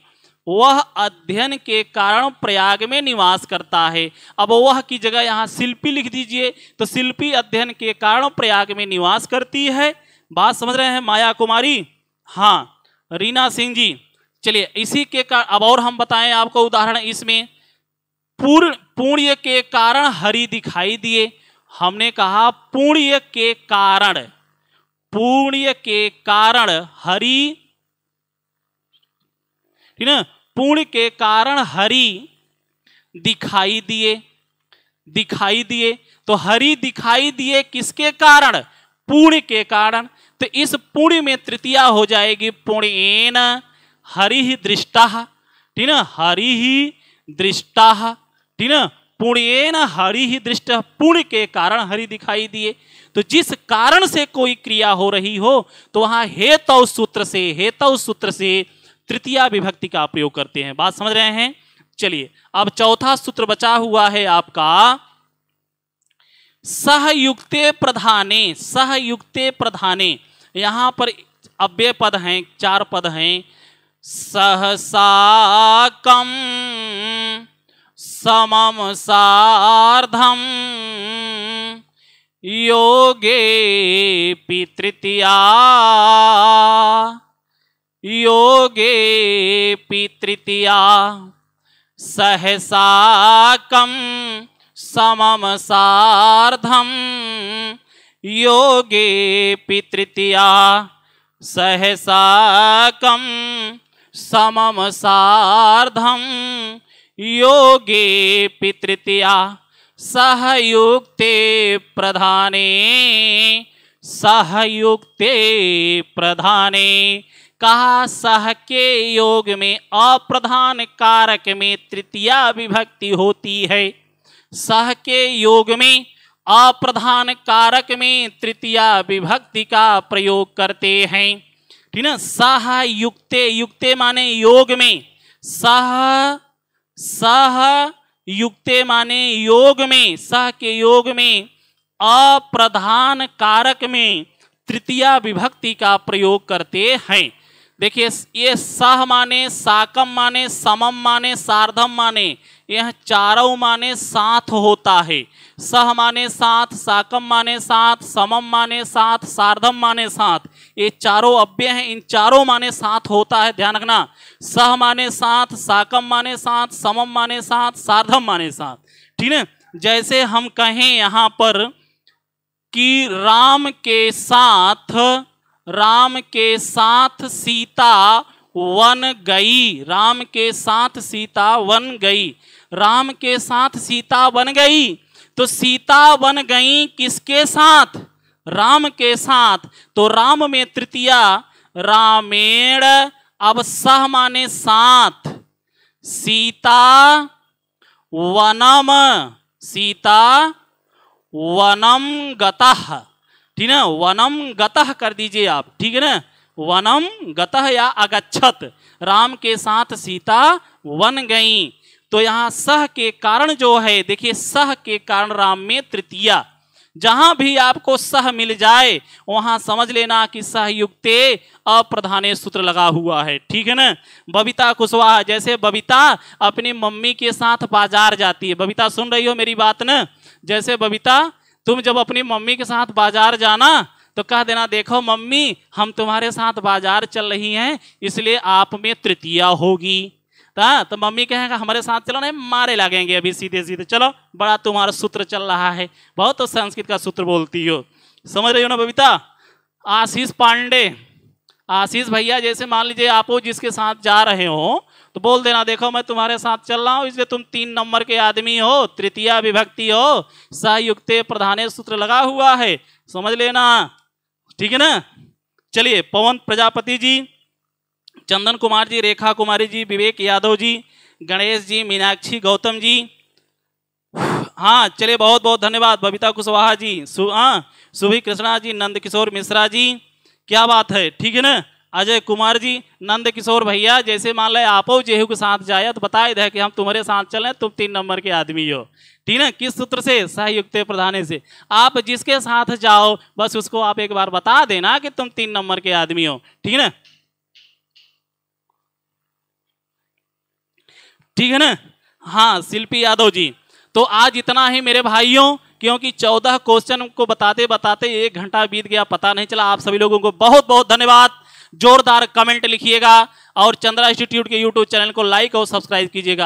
वह अध्ययन के कारण प्रयाग में निवास करता है। अब वह की जगह यहाँ शिल्पी लिख दीजिए, तो शिल्पी अध्ययन के कारण प्रयाग में निवास करती है। बात समझ रहे हैं माया कुमारी? हाँ, रीना सिंह जी। चलिए इसी के कारण अब और हम बताएं आपको उदाहरण। इसमें पुण्य के कारण हरि दिखाई दिए। हमने कहा पुण्य के कारण, पुण्य के कारण हरि, ठीक है, पुण्य के कारण हरि दिखाई दिए, दिखाई दिए। तो हरि दिखाई दिए किसके कारण? पुण्य के कारण। तो इस पुण्य में तृतीया हो जाएगी पुण्येन हरि ही दृष्टः, ठीक है, हरि ही दृष्टः, ठीक है, पुण्येन हरि ही दृष्टः, पुण्य के कारण हरि दिखाई दिए। तो जिस कारण से कोई क्रिया हो रही हो तो वहां हेतव सूत्र से, हेतव सूत्र से तृतीया विभक्ति का प्रयोग करते हैं। बात समझ रहे हैं? चलिए अब चौथा सूत्र बचा हुआ है आपका सहयुक्ते प्रधाने, सहयुक्ते प्रधाने। यहां पर अव्यय पद हैं, 4 पद हैं। सहसाकम समम सार्धम योगे तृतीया, योगे तृतीया। सहसाकम समम सार्धम योगे तृतीया। सहसाकम समम सार्धम योगे तृतीया। सहयुक्ते प्रधाने, सहयुक्ते प्रधाने। कहा सह के योग में अप्रधान कारक में तृतीया विभक्ति होती है। सह के योग में अप्रधान कारक में तृतीया विभक्ति का प्रयोग करते हैं, ठीक है। सह युक्ते, युक्ते माने योग में, सह, सह युक्ते माने योग में, सह के योग में अप्रधान कारक में तृतीया विभक्ति का प्रयोग करते हैं। देखिए ये सह माने, साकम माने, समम माने, सार्धम माने, यह चारों माने साथ होता है। सह माने साथ, साकम माने साथ, समम माने साथ, सार्धम माने साथ। ये चारों अव्यय हैं, इन चारों माने साथ होता है, ध्यान रखना। सह माने साथ, साकम माने साथ, समम माने साथ, सार्धम माने साथ, ठीक है। जैसे हम कहें यहाँ पर कि राम के साथ, राम के साथ सीता वन गई, राम के साथ सीता वन गई, राम के साथ सीता वन गई। तो सीता वन गई किसके साथ? राम के साथ। तो राम में तृतीया रामेण। अब सह माने साथ, सीता वनम, सीता वनम गतः, ठीक है ना, वनम गतः कर दीजिए आप, ठीक है ना, वनम गतः या अगच्छत, राम के साथ सीता वन गई। तो यहाँ सह के कारण जो है, देखिए सह के कारण राम में तृतीया, जहां भी आपको सह मिल जाए वहां समझ लेना कि सहयुक्ते अप्रधाने सूत्र लगा हुआ है, ठीक है ना। बबीता कुशवाहा, जैसे बबीता अपनी मम्मी के साथ बाजार जाती है, बबीता सुन रही हो मेरी बात ना, जैसे बबीता तुम जब अपनी मम्मी के साथ बाजार जाना तो कह देना, देखो मम्मी हम तुम्हारे साथ बाजार चल रही हैं, इसलिए आप में तृतीया होगी। तो मम्मी कहेगा हमारे साथ चलो, नहीं मारे लगेंगे अभी सीधे सीधे, चलो बड़ा तुम्हारा सूत्र चल रहा है, बहुत तो संस्कृत का सूत्र बोलती हो, समझ रही हो ना बबीता। आशीष पांडे, आशीष भैया जैसे मान लीजिए आप वो जिसके साथ जा रहे हो तो बोल देना, देखो मैं तुम्हारे साथ चल रहा हूं, इसलिए तुम 3 नंबर के आदमी हो, तृतीया विभक्ति हो, सहयुक्ते प्रधाने सूत्र लगा हुआ है, समझ लेना, ठीक है ना। चलिए पवन प्रजापति जी, चंदन कुमार जी, रेखा कुमारी जी, विवेक यादव जी, गणेश जी, मीनाक्षी गौतम जी, हाँ चलिए बहुत बहुत धन्यवाद, बबीता कुशवाहा जी, सुभी कृष्णा जी, नंद किशोर मिश्रा जी, क्या बात है, ठीक है ना। अजय कुमार जी, नंद किशोर भैया, जैसे मान ले आप जेहू के साथ जाए तो बताए दे कि हम तुम्हारे साथ चले, तुम 3 नंबर के आदमी हो, ठीक है ना। किस सूत्र से, सहयुक्ते प्रधाने से। आप जिसके साथ जाओ बस उसको आप एक बार बता देना कि तुम 3 नंबर के आदमी हो, ठीक है ना, ठीक है ना। हाँ शिल्पी यादव जी, तो आज इतना ही मेरे भाइयों, क्योंकि 14 क्वेश्चन को बताते बताते 1 घंटा बीत गया, पता नहीं चला। आप सभी लोगों को बहुत बहुत धन्यवाद, जोरदार कमेंट लिखिएगा और चंद्रा इंस्टीट्यूट के यूट्यूब चैनल को लाइक और सब्सक्राइब कीजिएगा।